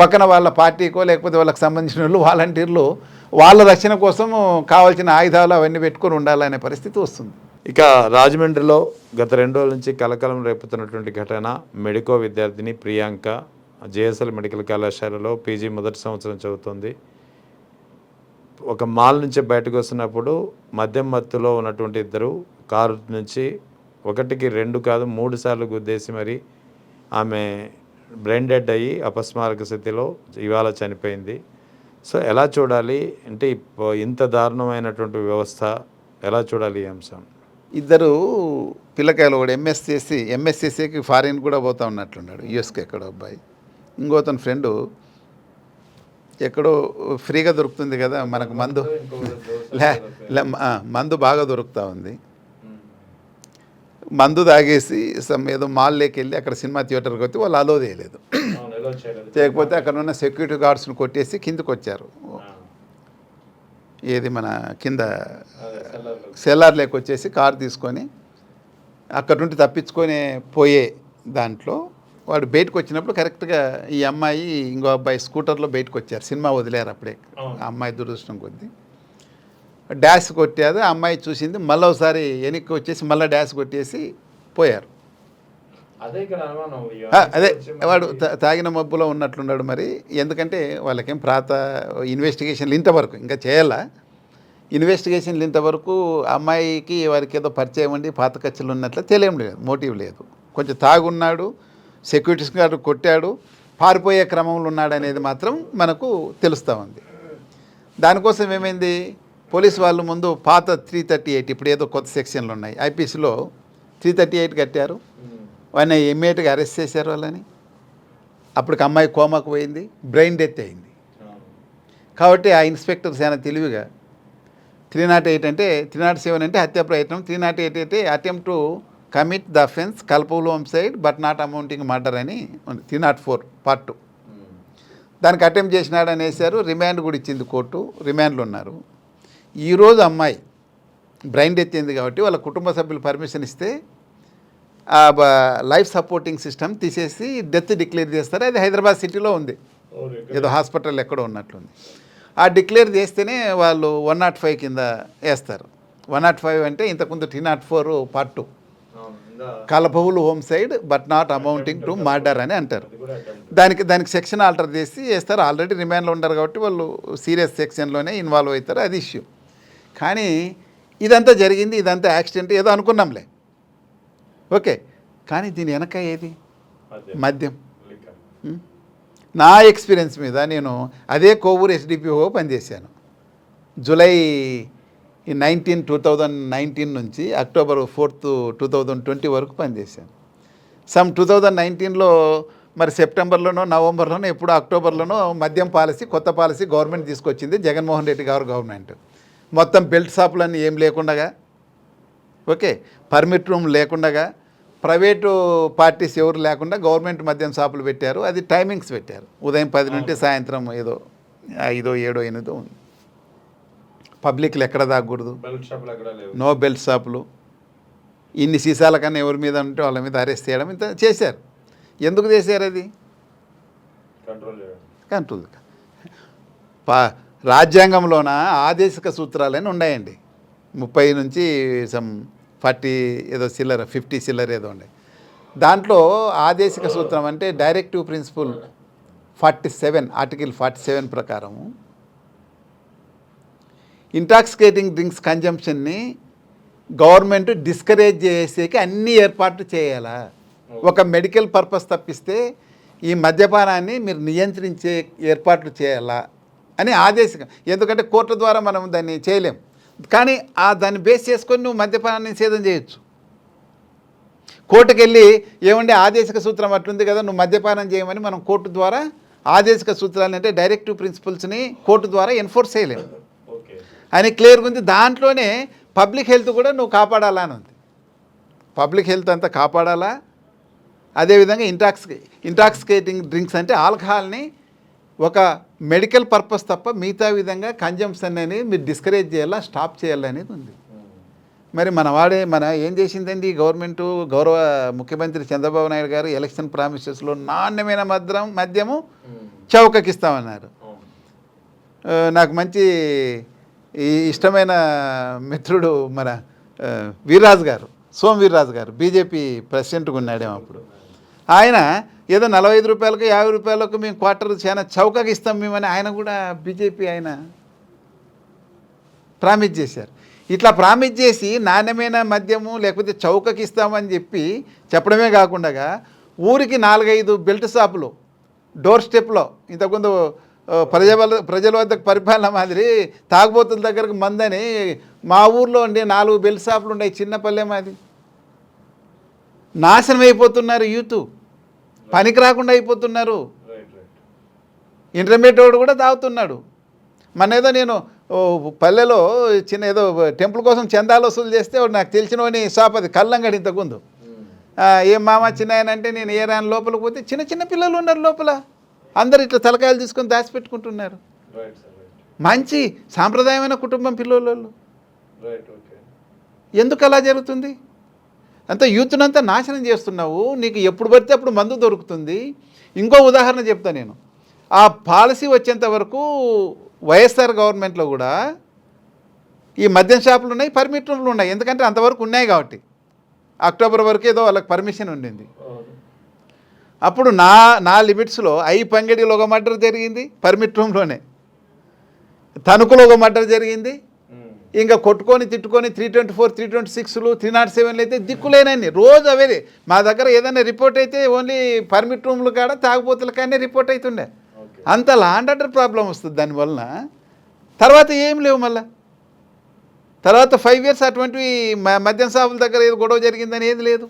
S2: పక్కన వాళ్ళ పార్టీకో లేకపోతే వాళ్ళకి సంబంధించిన వాళ్ళు వాలంటీర్లు వాళ్ళ రక్షణ కోసం కావాల్సిన ఆయుధాలు అవన్నీ పెట్టుకొని ఉండాలనే పరిస్థితి వస్తుంది.
S1: ఇక రాజమండ్రిలో గత 2 రోజుల నుంచి కలకలం రేపుతున్నటువంటి ఘటన, మెడికో విద్యార్థిని ప్రియాంక జేఎస్ఎల్ మెడికల్ కళాశాలలో పీజీ మొదటి సంవత్సరం చదువుతుంది. ఒక మాల్ నుంచి బయటకు వస్తున్నప్పుడు మద్యం మత్తులో ఉన్నటువంటి ఇద్దరు కారు నుంచి 1కి 2 కాదు 3 సార్లు గుద్దేసి మరి ఆమె బ్రెయిన్ డెడ్ అయ్యి అపస్మారక స్థితిలో ఇవాళ చనిపోయింది. సో ఎలా చూడాలి అంటే ఇంత దారుణమైనటువంటి వ్యవస్థ ఎలా చూడాలి ఈ అంశం?
S2: ఇద్దరు పిల్లకాయలు, ఒకడు ఎంఎస్సీకి ఫారిన్ కూడా పోతా ఉన్నట్లున్నాడు, యూఎస్కి ఎక్కడో అబ్బాయి. ఇంకోతన ఫ్రెండు ఎక్కడో ఫ్రీగా దొరుకుతుంది కదా మనకు మందు, మందు బాగా దొరుకుతూ ఉంది. మందు తాగేసి ఏదో మాల్లోకి వెళ్ళి అక్కడ సినిమా థియేటర్కి వచ్చి వాళ్ళు అలో చేయలేదు. చేయకపోతే అక్కడ ఉన్న సెక్యూరిటీ గార్డ్స్ని కొట్టేసి కిందకు వచ్చారు. ఏది మన కింద సెల్లార్లోకి వచ్చేసి కారు తీసుకొని అక్కడ నుండి తప్పించుకొని పోయే దాంట్లో వాడు బయటకు వచ్చినప్పుడు కరెక్ట్గా ఈ అమ్మాయి ఇంకో అబ్బాయి స్కూటర్లో బయటకు వచ్చారు. సినిమా వదిలేరు అప్పుడే. ఆ అమ్మాయి దురదృష్టం కొద్దీ డాష్ కొట్టారు. ఆ అమ్మాయి చూసింది, మళ్ళీ ఒకసారి వెనక్కి వచ్చేసి మళ్ళీ డాష్ కొట్టేసి పోయారు. అదే వాడు తాగిన మబ్బులో ఉన్నట్లున్నాడు. మరి ఎందుకంటే వాళ్ళకేం ఇన్వెస్టిగేషన్లు ఇంతవరకు ఇంకా చేయాలా. ఇన్వెస్టిగేషన్లు ఇంతవరకు అమ్మాయికి వారికి ఏదో పరిచయం ఉండి పాత ఖర్చులు ఉన్నట్లు తెలియడం లేదు, మోటివ్ లేదు. కొంచెం తాగున్నాడు, సెక్యూరిటీ గార్డు కొట్టాడు, పారిపోయే క్రమంలో ఉన్నాడు అనేది మాత్రం మనకు తెలుస్తూ ఉంది. దానికోసం ఏమైంది, పోలీసు వాళ్ళు ముందు పాత 338, ఇప్పుడు ఏదో కొత్త సెక్షన్లు ఉన్నాయి, ఐపీసీలో 338 కట్టారు. వాళ్ళని ఇమ్మీడియట్గా అరెస్ట్ చేశారు వాళ్ళని. అప్పటికి అమ్మాయి కోమాకు పోయింది, బ్రెయిన్ డెత్ అయింది. కాబట్టి ఆ ఇన్స్పెక్టర్స్ ఏమైనా తెలివిగా 308 అంటే 307 అంటే హత్య ప్రయత్నం, 308 అయితే attempt to commit the offence culpable homicide but not amounting murder అని ఉంది. 304 Part 2 దానికి అటెంప్ట్ చేసినాడు అనేసారు. రిమాండ్ కూడా ఇచ్చింది కోర్టు, రిమాండ్లో ఉన్నారు. ఈరోజు అమ్మాయి బ్రెయిన్ డెత్ అయింది కాబట్టి వాళ్ళ కుటుంబ సభ్యులు పర్మిషన్ ఇస్తే ఆ లైఫ్ సపోర్టింగ్ సిస్టమ్ తీసేసి డెత్ డిక్లేర్ చేస్తారు. అది హైదరాబాద్ సిటీలో ఉంది, ఏదో హాస్పిటల్ ఎక్కడో ఉన్నట్లుంది. ఆ డిక్లేర్ చేస్తేనే వాళ్ళు 105 కింద వేస్తారు. 105 అంటే ఇంతకుముందు 304 Part 2 culpable homicide but not amounting to murder అని అంటారు. దానికి సెక్షన్ ఆల్టర్ చేసి వేస్తారు. ఆల్రెడీ రిమాండ్లో ఉంటారు కాబట్టి వాళ్ళు సీరియస్ సెక్షన్లోనే ఇన్వాల్వ్ అవుతారు, అది ఇష్యూ. కానీ ఇదంతా జరిగింది, ఇదంతా యాక్సిడెంట్ ఏదో అనుకున్నాంలే, ఓకే. కానీ దీని వెనక ఏది? మద్యం. నా ఎక్స్పీరియన్స్ మీద నేను అదే కోవూరు SDPO పనిచేశాను. జూలై 2019 నుంచి అక్టోబర్ 4, 2020 వరకు పనిచేశాను. 2019లో మరి సెప్టెంబర్లోనో నవంబర్లోనో ఎప్పుడు అక్టోబర్లోనో మద్యం పాలసీ, కొత్త పాలసీ గవర్నమెంట్ తీసుకొచ్చింది, జగన్మోహన్ రెడ్డి గారు గవర్నమెంట్. మొత్తం బెల్ట్ షాపులన్నీ ఏం లేకుండగా, ఓకే, పర్మిట్ రూమ్ లేకుండగా, ప్రైవేటు పార్టీస్ ఎవరు లేకుండా గవర్నమెంట్ మద్యం షాపులు పెట్టారు. అది టైమింగ్స్ పెట్టారు, ఉదయం 10 నుండి సాయంత్రం ఏదో 5, 7, 8 ఉంది. పబ్లిక్లు ఎక్కడ తాగకూడదు, నో బెల్ట్ షాపులు. ఇన్ని సీసాల కన్నా ఎవరి మీద ఉంటే వాళ్ళ మీద అరెస్ట్ చేయడం ఇంత చేశారు. ఎందుకు చేశారు? అది కంట్రోల్. రాజ్యాంగంలోన ఆదేశిక సూత్రాలని ఉన్నాయండి, 30 నుంచి 40 ఏదో చిల్లర, 50 చిల్లర ఏదో ఉన్నాయి. దాంట్లో ఆదేశిక సూత్రం అంటే డైరెక్టివ్ ప్రిన్సిపల్ 47, ఆర్టికల్ 47 ప్రకారము ఇంటాక్సికేటింగ్ డ్రింక్స్ కన్జంప్షన్ని గవర్నమెంట్ డిస్కరేజ్ చేసేకి అన్ని ఏర్పాట్లు చేయాలా. ఒక మెడికల్ పర్పస్ తప్పిస్తే ఈ మద్యపానాన్ని మీరు నియంత్రించే ఏర్పాట్లు చేయాలా అని ఆదేశం. ఎందుకంటే కోర్టు ద్వారా మనం దాన్ని చేయలేం, కానీ దాన్ని బేస్ చేసుకొని నువ్వు మద్యపానాన్ని నిషేధం చేయొచ్చు. కోర్టుకు వెళ్ళి ఏమంటే ఆదేశిక సూత్రం అట్లుంది కదా, నువ్వు మద్యపానం చేయమని మనం కోర్టు ద్వారా ఆదేశిక సూత్రాలు అంటే డైరెక్టివ్ ప్రిన్సిపల్స్ని కోర్టు ద్వారా ఎన్ఫోర్స్ చేయలేము అని క్లియర్గా ఉంది. దాంట్లోనే పబ్లిక్ హెల్త్ కూడా నువ్వు కాపాడాలా అని ఉంది. పబ్లిక్ హెల్త్ అంతా కాపాడాలా. అదేవిధంగా ఇంటాక్సికేటింగ్ డ్రింక్స్ అంటే ఆల్కహాల్ని ఒక మెడికల్ పర్పస్ తప్ప మిగతా విధంగా కన్జంప్షన్ అనేది మీరు డిస్కరేజ్ చేయాలా, స్టాప్ చేయాలనేది ఉంది. మరి మన ఏం చేసిందండి గవర్నమెంటు, గౌరవ ముఖ్యమంత్రి చంద్రబాబు నాయుడు గారు ఎలక్షన్ ప్రామిసెస్లో నాణ్యమైన మద్యము చౌకకిస్తామన్నారు. నాకు మంచి ఇష్టమైన మిత్రుడు మన వీర్రాజు గారు, సోమ వీర్రాజు గారు, బీజేపీ ప్రెసిడెంట్గా ఉన్నాడేమో అప్పుడు. ఆయన ఏదో 45 రూపాయలకు 50 రూపాయలకు మేము క్వార్టర్ చాలా చౌకగా ఇస్తాం మేమని ఆయన కూడా బీజేపీ ఆయన ప్రామిస్ చేశారు. ఇట్లా ప్రామిస్ చేసి నాణ్యమైన మద్యము లేకపోతే చౌకకి ఇస్తామని చెప్పడమే కాకుండా ఊరికి 4-5 బెల్ట్ షాపులు డోర్ స్టెప్లో, ఇంతకుముందు ప్రజల వద్దకు పరిపాలన మాదిరి తాగుబోతుల దగ్గరకు మందని మా ఊర్లో ఉండే 4 బెల్ట్ షాపులు ఉన్నాయి, చిన్నపల్లె మాది. నాశనం అయిపోతున్నారు యూత్, పనికి రాకుండా అయిపోతున్నారు. ఇంటర్మీడియట్ వాడు కూడా తాగుతున్నాడు. ఏదో నేను పల్లెలో చిన్న ఏదో టెంపుల్ కోసం చందాలు వసూలు చేస్తే నాకు తెలిసినవని షాప్, అది కళ్ళంగడి ఇంతకుముందు. ఏం మామ చిన్న ఆయన అంటే నేను ఏ రాని లోపలికి పోతే చిన్న పిల్లలు ఉన్నారు లోపల, అందరు ఇట్లా తలకాయలు తీసుకొని దాచిపెట్టుకుంటున్నారు. మంచి సాంప్రదాయమైన కుటుంబం పిల్లలు. ఎందుకు అలా జరుగుతుంది? అంతా యూత్నంతా నాశనం చేస్తున్నావు. నీకు ఎప్పుడు పడితే అప్పుడు మందు దొరుకుతుంది. ఇంకో ఉదాహరణ చెప్తా నేను. ఆ పాలసీ వచ్చేంత వరకు వైఎస్ఆర్ గవర్నమెంట్లో కూడా ఈ మద్యం షాపులు ఉన్నాయి, పర్మిట్ రూమ్లు ఉన్నాయి. ఎందుకంటే అంతవరకు ఉన్నాయి కాబట్టి, అక్టోబర్ వరకు ఏదో వాళ్ళకి పర్మిషన్ ఉండింది. అప్పుడు నా లిమిట్స్లో పంగడిలో ఒక మర్డర్ జరిగింది పర్మిట్ రూమ్లోనే, తణుకులో ఒక మర్డర్ జరిగింది. ఇంకా కొట్టుకొని తిట్టుకొని 324, 326లు 307లు అయితే దిక్కులేనని రోజు అవే. మా దగ్గర ఏదైనా రిపోర్ట్ అయితే ఓన్లీ పర్మిట్ రూమ్లు కాడ తాగుబోతుల కానీ రిపోర్ట్ అవుతుండే. అంత లాండ్ ఆర్డర్ ప్రాబ్లం వస్తుంది దానివలన. తర్వాత ఏం లేవు. మళ్ళీ తర్వాత 5 years అటువంటి మద్యం షాపుల దగ్గర ఏదో గొడవ జరిగిందని ఏది లేదు.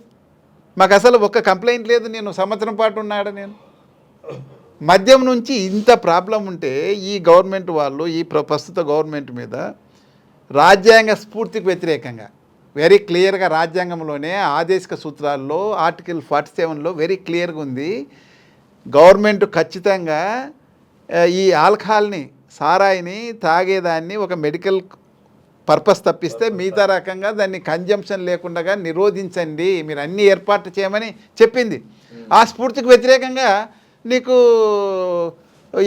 S2: మాకు అసలు ఒక్క కంప్లైంట్ లేదు. నేను సంవత్సరం పాటు ఉన్నాడు. నేను మద్యం నుంచి ఇంత ప్రాబ్లం ఉంటే ఈ గవర్నమెంట్ వాళ్ళు, ఈ ప్రస్తుత గవర్నమెంట్ మీద రాజ్యాంగ స్ఫూర్తికి వ్యతిరేకంగా వెరీ క్లియర్గా రాజ్యాంగంలోనే ఆదేశిక సూత్రాల్లో ఆర్టికల్ 47లో వెరీ క్లియర్గా ఉంది. గవర్నమెంట్ ఖచ్చితంగా ఈ ఆల్కహాల్ని, సారాయిని తాగేదాన్ని ఒక మెడికల్ పర్పస్ తప్పిస్తే మిగతా రకంగా దాన్ని కన్జంప్షన్ లేకుండా నిరోధించండి, మీరు అన్ని ఏర్పాట్లు చేయమని చెప్పింది. ఆ స్ఫూర్తికి వ్యతిరేకంగా నీకు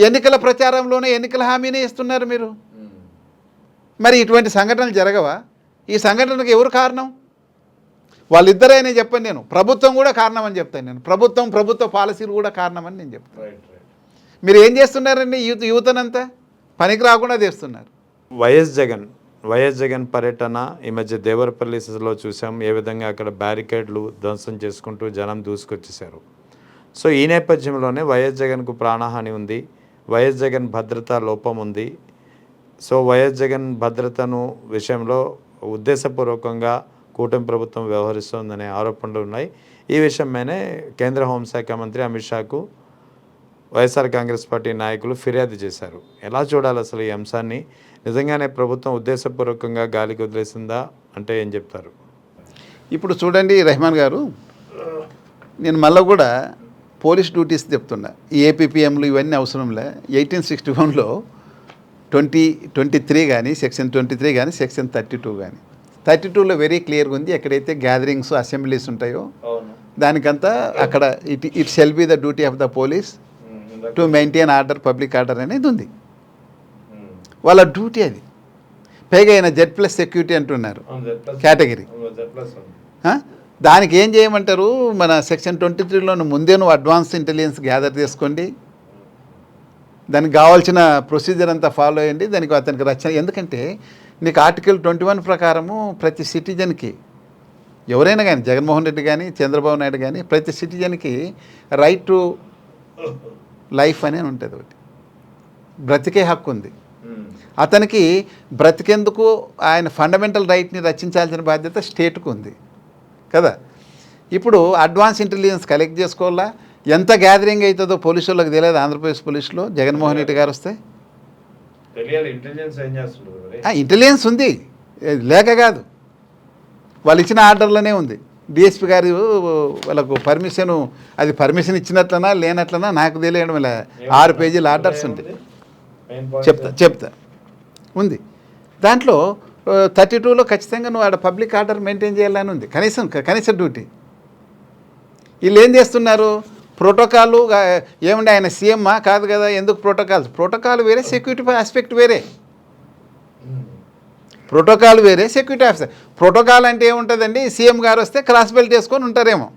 S2: ఎన్నికల ప్రచారంలోనే ఎన్నికల హామీనే ఇస్తున్నారు మీరు. మరి ఇటువంటి సంఘటనలు జరగవా? ఈ సంఘటనకు ఎవరు కారణం? వాళ్ళిద్దరైనా చెప్పండి. నేను ప్రభుత్వం కూడా కారణం అని చెప్తాను. నేను ప్రభుత్వ పాలసీలు కూడా కారణమని నేను చెప్తాను. మీరు ఏం చేస్తున్నారండి? యూతనంతా పనికి రాకుండా చేస్తున్నారు.
S1: వైఎస్ జగన్ పర్యటన ఈ మధ్య దేవరపల్లిలో చూసాం. ఏ విధంగా అక్కడ బ్యారికేడ్లు ధ్వంసం చేసుకుంటూ జనం దూసుకొచ్చేశారు. సో ఈ నేపథ్యంలోనే వైఎస్ జగన్కు ప్రాణహాని ఉంది, వైఎస్ జగన్ భద్రతా లోపం ఉంది. సో వైఎస్ జగన్ భద్రతను విషయంలో ఉద్దేశపూర్వకంగా కూటమి ప్రభుత్వం వ్యవహరిస్తోందనే ఆరోపణలు ఉన్నాయి. ఈ విషయమైనే కేంద్ర హోంశాఖ మంత్రి అమిత్ షాకు వైఎస్ఆర్ కాంగ్రెస్ పార్టీ నాయకులు ఫిర్యాదు చేశారు. ఎలా చూడాలి అసలు ఈ అంశాన్ని? నిజంగానే ప్రభుత్వం ఉద్దేశపూర్వకంగా గాలికి వదిలేసిందా అంటే ఏం చెప్తారు?
S2: ఇప్పుడు చూడండి రెహమాన్ గారు, నేను మళ్ళీ కూడా పోలీస్ డ్యూటీస్ చెప్తున్నా. ఈ ఏపీపీఎంలు ఇవన్నీ అవసరంలే. 1861లో 23 కానీ సెక్షన్ 23 కానీ సెక్షన్ 32 కానీ 32లో వెరీ క్లియర్గా ఉంది. ఎక్కడైతే గ్యాదరింగ్స్, అసెంబ్లీస్ ఉంటాయో దానికంతా అక్కడ it shall be the duty of the police to maintain order, public order అనేది ఉంది. వాళ్ళ డ్యూటీ అది. పైగా ఆయన Z+ సెక్యూరిటీ అంటున్నారు కేటగిరీ. దానికి ఏం చేయమంటారు? మన సెక్షన్ 23లో ముందే నువ్వు అడ్వాన్స్ ఇంటెలిజెన్స్ గ్యాదర్ చేసుకోండి, దానికి కావాల్సిన ప్రొసీజర్ అంతా ఫాలో అయ్యండి, దానికి అతనికి రక్షణ. ఎందుకంటే నీకు ఆర్టికల్ 21 ప్రకారము ప్రతి సిటిజన్కి, ఎవరైనా కానీ, జగన్మోహన్ రెడ్డి కానీ చంద్రబాబు నాయుడు కానీ, ప్రతి సిటిజన్కి రైట్ టు లైఫ్ అనే ఉంటుంది ఒకటి, బ్రతికే హక్కు ఉంది అతనికి. బ్రతికేందుకు ఆయన ఫండమెంటల్ రైట్ని రక్షించాల్సిన బాధ్యత స్టేట్కు ఉంది కదా. ఇప్పుడు అడ్వాన్స్ ఇంటెలిజెన్స్ కలెక్ట్ చేసుకోవాలా, ఎంత గ్యాదరింగ్ అవుతుందో పోలీసు వాళ్ళకి తెలియదు. ఆంధ్రప్రదేశ్ పోలీసులో జగన్మోహన్ రెడ్డి గారు వస్తే ఇంటెలిజెన్స్ ఉంది, లేక కాదు, వాళ్ళు ఇచ్చిన ఆర్డర్లోనే ఉంది. డిఎస్పీ గారు వాళ్ళకు పర్మిషను, అది పర్మిషన్ ఇచ్చినట్లనా లేనట్లనా నాకు తెలియడం లే. 6 పేజీల ఆర్డర్స్ ఉంటాయి, చెప్తా ఉంది. దాంట్లో 32లో ఖచ్చితంగా నువ్వు ఆడ పబ్లిక్ ఆర్డర్ మెయింటైన్ చేయాలని ఉంది, కనీస డ్యూటీ. వీళ్ళు ఏం చేస్తున్నారు, ప్రోటోకాల్. ఏమండి ఆయన సీఎమ్మా కాదు కదా, ఎందుకు ప్రోటోకాల్ వేరే, సెక్యూరిటీ ఆస్పెక్ట్ వేరే. ప్రోటోకాల్ వేరే, సెక్యూరిటీ ఆఫీసర్. ప్రోటోకాల్ అంటే ఏముంటుందండి, సీఎం గారు వస్తే క్రాస్ బెల్ట్ వేసుకొని ఉంటారేమో,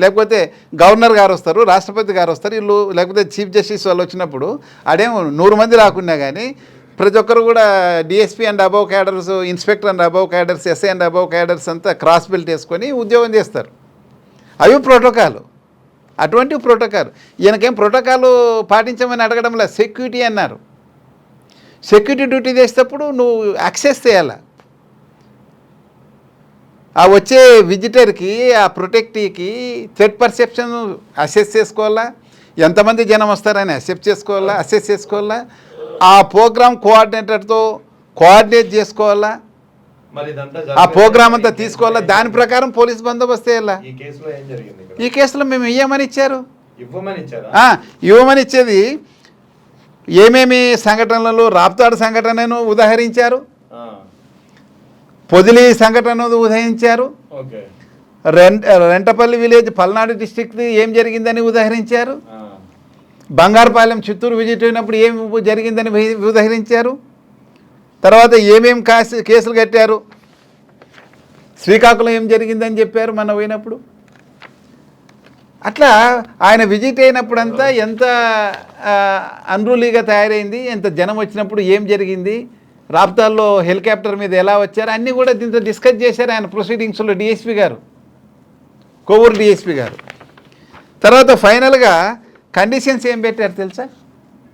S2: లేకపోతే గవర్నర్ గారు వస్తారు, రాష్ట్రపతి గారు వస్తారు వీళ్ళు, లేకపోతే చీఫ్ జస్టిస్ వాళ్ళు వచ్చినప్పుడు ఆడేమో 100 మంది రాకున్నా కానీ ప్రతి ఒక్కరు కూడా DSP and above cadres, inspector and above cadres, SI and above cadres అంతా క్రాస్ బెల్ట్ వేసుకొని ఉద్యోగం చేస్తారు. అవి ప్రోటోకాల్. అటువంటి ప్రోటోకాల్ ఈయనకేం ప్రోటోకాల్ పాటించమని అడగడంలో సెక్యూరిటీ అన్నారు. సెక్యూరిటీ డ్యూటీ చేసేటప్పుడు నువ్వు యాక్సెస్ చేయాలి. ఆ వచ్చే విజిటర్కి, ఆ ప్రొటెక్టీకి థ్రెట్ పర్సెప్షన్ అసెస్ చేసుకోవాలా, ఎంతమంది జనం వస్తారని అసెస్ చేసుకోవాలా, ఆ ప్రోగ్రామ్ కోఆర్డినేటర్తో కోఆర్డినేట్ చేసుకోవాలా, ఆ ప్రోగ్రామ్ అంతా తీసుకోవాలా, దాని ప్రకారం పోలీస్ బందోబస్తు వేయాలా. ఈ కేసులో మేము ఇవ్వమని ఇచ్చారు, ఇవ్వమని ఇచ్చేది ఏమేమి సంఘటనలు, రాప్తాడు సంఘటనను ఉదాహరించారు, పొదిలి సంఘటనను ఉదయించారు, రెంటపల్లి విలేజ్ పల్నాడు డిస్టిక్ది ఏం జరిగిందని ఉదాహరించారు, బంగారుపాలెం చిత్తూరు విజిట్ అయినప్పుడు ఏం జరిగిందని ఉదాహరించారు, తర్వాత ఏమేం కేసులు కట్టారు, శ్రీకాకుళం ఏం జరిగిందని చెప్పారు మన పోయినప్పుడు. అట్లా ఆయన విజిట్ అయినప్పుడంతా ఎంత అన్రూలీగా తయారైంది, ఎంత జనం వచ్చినప్పుడు ఏం జరిగింది, రాప్తాల్లో హెలికాప్టర్ మీద ఎలా వచ్చారు, అన్నీ కూడా దీంతో డిస్కస్ చేశారు ఆయన ప్రొసీడింగ్స్లో డిఎస్పీ గారు, కొవ్వూరు డిఎస్పీ గారు. తర్వాత ఫైనల్గా కండిషన్స్ ఏం పెట్టారు తెలుసా,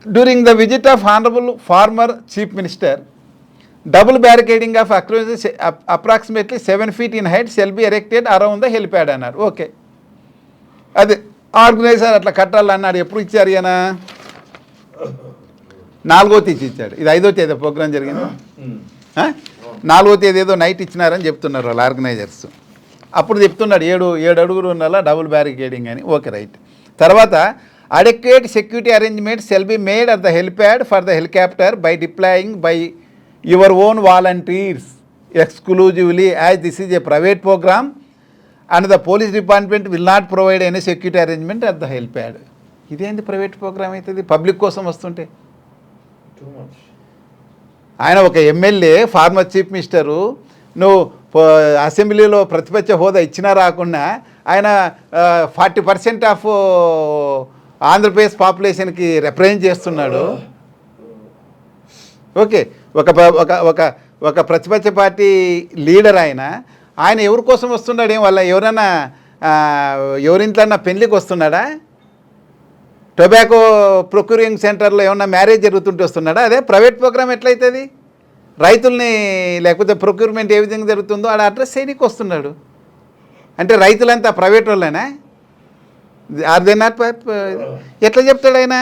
S2: during the visit of honourable former chief minister double barricading of approximately 7 feet in height shall be erected around the helipad అన్నారు. ఓకే, అది ఆర్గనైజర్ అట్లా కట్టాలన్నాడు. ఎప్పుడు ఇచ్చారు ఈయన, 4వ తేదీ ఇచ్చాడు. ఇది 5వ తేదీ ప్రోగ్రాం జరిగింది, 4వ తేదీ ఏదో నైట్ ఇచ్చినారని చెప్తున్నారు వాళ్ళు ఆర్గనైజర్స్. అప్పుడు చెప్తున్నాడు 7 అడుగులు ఉన్నలా డబుల్ బ్యారికేడింగ్ అని. Okay right. తర్వాత adequate security arrangements shall be made at the helipad for the helicopter by deploying by your own volunteers exclusively, as this is a private program and the police department will not provide any security arrangement at the helipad. ఇదేంది ప్రైవేట్ ప్రోగ్రామ్ అవుతుంది పబ్లిక్ కోసం వస్తుంటే. ఆయన ఒక ఎమ్మెల్యే, ఫార్మర్ చీఫ్ మినిస్టరు, నువ్వు అసెంబ్లీలో ప్రతిపక్ష హోదా ఇచ్చినా రాకుండా ఆయన 40% ఆఫ్ ఆంధ్రప్రదేశ్ పాపులేషన్కి రిప్రజెంట్ చేస్తున్నాడు. ఓకే, ఒక ప్రతిపక్ష పార్టీ లీడర్ ఆయన ఎవరి కోసం వస్తున్నాడు, ఏం వల్ల ఎవరింట్లో పెళ్ళికి వస్తున్నాడా, టొబాకో ప్రొక్యూరింగ్ సెంటర్లో ఏమన్నా మ్యారేజ్ జరుగుతుంటే వస్తున్నాడా? అదే ప్రైవేట్ ప్రోగ్రామ్ ఎట్లయితుంది, రైతుల్ని లేకపోతే ప్రొక్యూర్మెంట్ ఏ విధంగా జరుగుతుందో ఆడ అడ్రస్ చేయడానికి వస్తున్నాడు. అంటే రైతులంతా ప్రైవేట్ వాళ్ళేనా, ఆర్ దే నాట్? ఎట్లా చెప్తాడు ఆయన,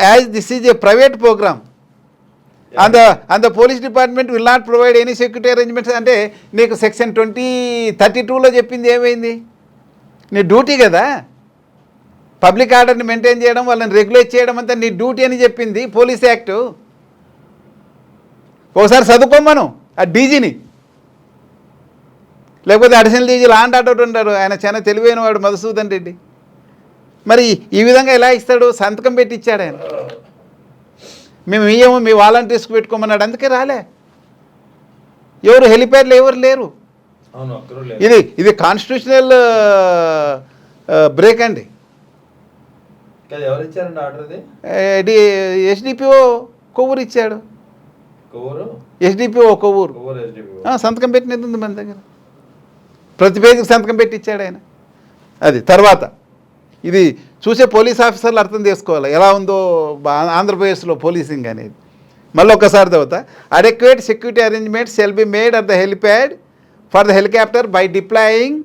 S2: as this is a private program and the police department will not provide any security arrangements. అంటే నీకు సెక్షన్ 32లో చెప్పింది ఏమైంది, నీ డ్యూటీ కదా, పబ్లిక్ ఆర్డర్ని మెయింటైన్ చేయడం, వాళ్ళని రెగ్యులేట్ చేయడం అంతా నీ డ్యూటీ అని చెప్పింది పోలీస్ యాక్టు. ఒకసారి చదువుకోమను ఆ డీజీని, లేకపోతే అడిషనల్ డీజీ లాండ్ ఆర్డర్ ఉంటారు, ఆయన చాలా తెలివైన వాడు మధుసూదన్ రెడ్డి. మరి ఈ విధంగా ఎలా ఇస్తాడు, సంతకం పెట్టి ఇచ్చాడు ఆయన. మేము ఇయ్యము, మీ వాలంటీర్స్కి పెట్టుకోమన్నాడు, అందుకే రాలే. ఎవరు హెలిప్యాడ్లో ఎవరు లేరు. ఇది కాన్స్టిట్యూషనల్ బ్రేక్ అండి. ఎస్డిపిఓ కొవ్వూరు ఇచ్చాడు, ఎస్డిపిఓ కొవ్వూరు సంతకం పెట్టినది ఉంది మన దగ్గర, ప్రతి పేజీకి సంతకం పెట్టి ఇచ్చాడు ఆయన. అది తర్వాత ఇది చూసే పోలీస్ ఆఫీసర్లు అర్థం చేసుకోవాలి ఎలా ఉందో ఆంధ్రప్రదేశ్లో పోలీసింగ్ అనేది. మళ్ళీ ఒకసారి చదువుతా. Adequate security arrangements shall be made at the helipad for the helicopter by deploying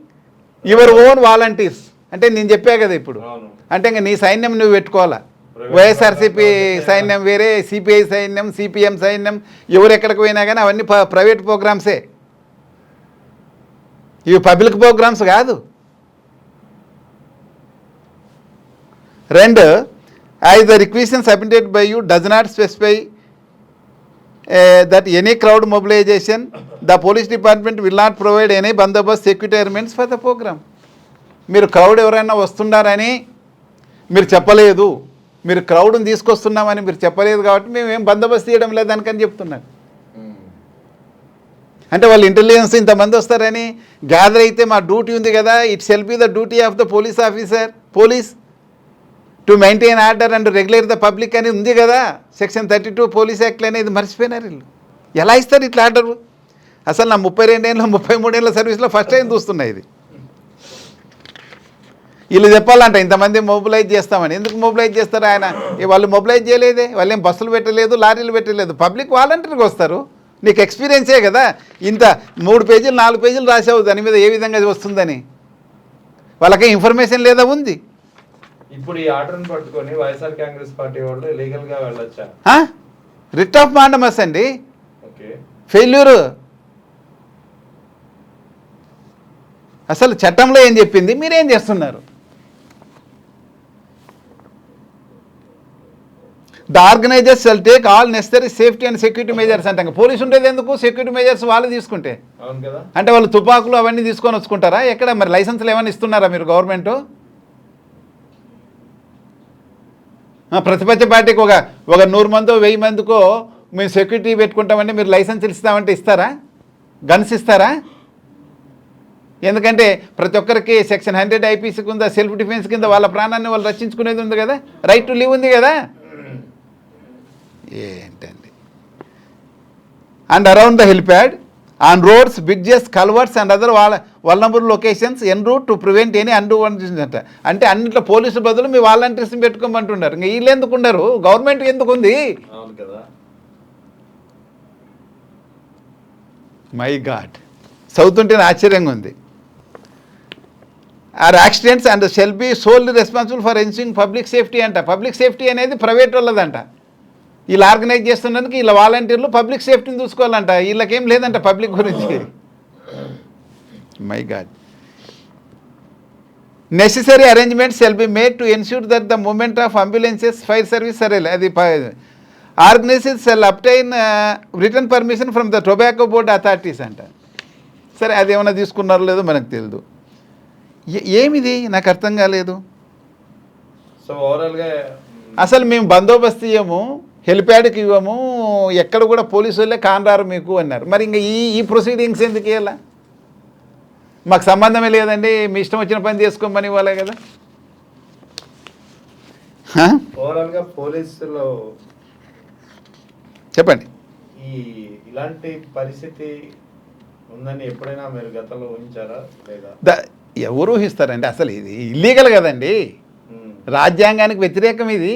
S2: your own volunteers. అంటే నేను చెప్పా కదా ఇప్పుడు, అంటే ఇంకా నీ సైన్యం నువ్వు పెట్టుకోవాలా. వైఎస్ఆర్సీపీ సైన్యం వేరే, సిపిఐ సైన్యం, సిపిఎం సైన్యం, ఎవరు ఎక్కడికి పోయినా కానీ అవన్నీ ప్రైవేట్ ప్రోగ్రామ్సే, ఇవి పబ్లిక్ ప్రోగ్రామ్స్ కాదు. రెండు, as the requisition submitted by you does not specify that any crowd mobilization, the police department will not provide any bandobast security arrangements for the program. మీరు క్రౌడ్ ఎవరైనా వస్తున్నారని మీరు చెప్పలేదు, మీరు క్రౌడ్ని తీసుకొస్తున్నామని మీరు చెప్పలేదు కాబట్టి మేము ఏం బందోబస్తు చేయడం లేదనికని చెప్తున్నారు. అంటే వాళ్ళు ఇంటెలిజెన్స్ ఇంతమంది వస్తారని గ్యాదర్ అయితే మా డ్యూటీ ఉంది కదా, it shall be the duty of the police officer, police to maintain order and regulate the public అని ఉంది కదా, సెక్షన్ 32 పోలీస్ యాక్ట్లో అనేది మర్చిపోయినారు వీళ్ళు. ఎలా ఇస్తారు ఇట్లా ఆర్డరు? అసలు నా 32 ఏళ్ళ 33 ఏళ్ళ సర్వీస్లో ఫస్ట్ టైం చూస్తున్నాయి ఇది. వీళ్ళు చెప్పాలంట ఇంతమంది మొబిలైజ్ చేస్తామని. ఎందుకు మొబిలైజ్ చేస్తారు? ఆయన వాళ్ళు మొబిలైజ్ చేయలేదే, వాళ్ళు ఏం బస్సులు పెట్టలేదు, లారీలు పెట్టలేదు, పబ్లిక్ వాలంటీర్కి వస్తారు. నీకు ఎక్స్పీరియన్సే కదా, ఇంత 3 పేజీలు 4 పేజీలు రాసావు దాని మీద ఏ విధంగా వస్తుందని, వాళ్ళకి ఇన్ఫర్మేషన్ లేదా? ఉంది.
S1: ఇప్పుడు ఈ ఆర్డర్ని పట్టుకొని వైఎస్ఆర్ కాంగ్రెస్ పార్టీ వాళ్ళు లీగల్గా వెళ్ళొచ్చా?
S2: రిట్ ఆఫ్ మాండమస్ అండి,
S1: ఓకే,
S2: ఫెయిల్యూరు. అసలు చట్టంలో ఏం చెప్పింది, మీరేం చేస్తున్నారు? The organisers shall take all necessary safety and security measures అంటాం. పోలీసు ఉండేది ఎందుకు? సెక్యూరిటీ మెజర్స్ వాళ్ళు తీసుకుంటే. అంటే వాళ్ళు తుపాకులు అవన్నీ తీసుకొని వచ్చుకుంటారా? ఎక్కడ మరి లైసెన్సులు ఏమైనా ఇస్తున్నారా మీరు గవర్నమెంట్? ప్రతిపక్ష పార్టీకి ఒక 100 మందో 1000 మందికో మేము సెక్యూరిటీ పెట్టుకుంటామంటే మీరు లైసెన్సులు ఇస్తామంటే ఇస్తారా? గన్స్ ఇస్తారా? ఎందుకంటే ప్రతి ఒక్కరికి సెక్షన్ 100 ఐపీసీ కింద సెల్ఫ్ డిఫెన్స్ కింద వాళ్ళ ప్రాణాన్ని వాళ్ళు రక్షించుకునేది ఉంది కదా, రైట్ టు లివ్ ఉంది కదా. ఏంటండి? And around the helipad, on roads, bridges, culverts and other vulnerable locations en route to prevent any unwanted అంట. అంటే అన్నింటిలో పోలీసు బదులు మీ వాలంటీర్స్ని పెట్టుకోమంటున్నారు. ఇంకా వీళ్ళు ఎందుకు ఉండరు? గవర్నమెంట్ ఎందుకు ఉంది? మై గాడ్, చదువుతుంటే ఆశ్చర్యంగా ఉంది. Or accidents and shall be solely responsible for ensuring public safety అంట. పబ్లిక్ సేఫ్టీ అనేది ప్రైవేట్ వాళ్ళదంట. వీళ్ళు ఆర్గనైజ్ చేస్తున్నందుకు వీళ్ళ వాలంటీర్లు పబ్లిక్ సేఫ్టీని చూసుకోవాలంట, వీళ్ళకేం లేదంట పబ్లిక్ గురించి. My god. Necessary arrangements shall be made to ensure that the movement of ambulances, fire service, సరే అది organisers shall obtain written permission from the tobacco board authorities అంట. సరే అది ఏమైనా తీసుకున్నారో లేదో మనకు తెలియదు. ఏమిది నాకు అర్థం కాలేదు.
S1: సో ఓవరాల్గా
S2: అసలు మేము బందోబస్తు ఇవ్వము, హెలిప్యాడ్కి ఇవ్వము, ఎక్కడ కూడా పోలీసు వాళ్ళే కానరారు మీకు అన్నారు. మరి ఇంకా ఈ ప్రొసీడింగ్స్ ఎందుకు ఇలా? మాకు సంబంధమే లేదండి, మీ ఇష్టం వచ్చిన పని చేసుకోమని ఇవ్వాలి కదా.
S1: ఓవరాల్గా పోలీసులు
S2: చెప్పండి.
S1: ఇలాంటి పరిస్థితి ఉందని ఎప్పుడైనా మీరు గతంలో ఊహించారా లేదా?
S2: ఎవరు ఊహిస్తారండి? అసలు ఇది ఇల్లీగల్ కదండి, రాజ్యాంగానికి వ్యతిరేకం ఇది.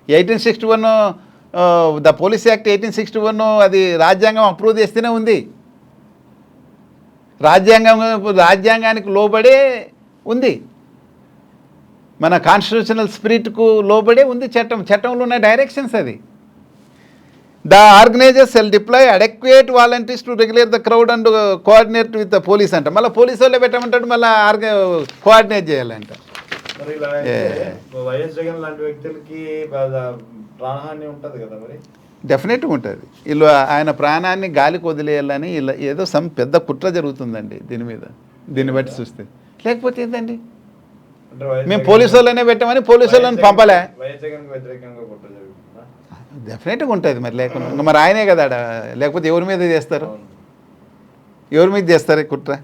S2: 1861 ద పోలీస్ యాక్ట్ 1861 అది రాజ్యాంగం అప్రూవ్ చేస్తేనే ఉంది. రాజ్యాంగానికి లోబడే ఉంది, మన కాన్స్టిట్యూషనల్ స్పిరిట్కు లోబడే ఉంది చట్టంలో ఉన్న డైరెక్షన్స్ అది. The organisers shall deploy adequate volunteers to regulate the crowd and coordinate with the police అంట. మళ్ళీ పోలీసు వాళ్ళే పెట్టమంటాడు, మళ్ళీ కోఆర్డినేట్ చేయాలంట.
S1: వైఎస్ జగన్ లాంటి వ్యక్తులకి ప్రాణహాని ఉంటుంది కదా, మరి
S2: డెఫినెట్గా ఉంటుంది. వీళ్ళు ఆయన ప్రాణాన్ని గాలికి వదిలేయాలని ఇలా ఏదో పెద్ద కుట్ర జరుగుతుందండి దీన్ని బట్టి చూస్తే. లేకపోతే ఏంటండి, మేము పోలీసు వాళ్ళనే పెట్టామని పోలీసు వాళ్ళని పంపలే. డెఫినెట్గా ఉంటుంది మరి, లేకుండా మరి ఆయనే కదా, లేకపోతే ఎవరి మీద చేస్తారు? ఎవరి మీద చేస్తారు కుట్ర?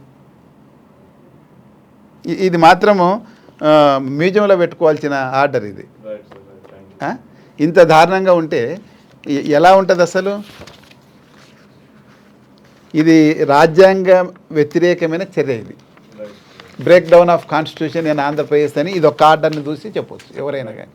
S2: ఇది మాత్రము మ్యూజియంలో పెట్టుకోవాల్సిన ఆర్డర్ ఇది. ఇంత దారుణంగా ఉంటే ఎలా ఉంటుంది అసలు? ఇది రాజ్యాంగ వ్యతిరేకమైన చర్య ఇది. Break down of constitution in Andhra Pradesh అని ఇది ఒక ఆర్డర్ని చూసి చెప్పొచ్చు ఎవరైనా కానీ.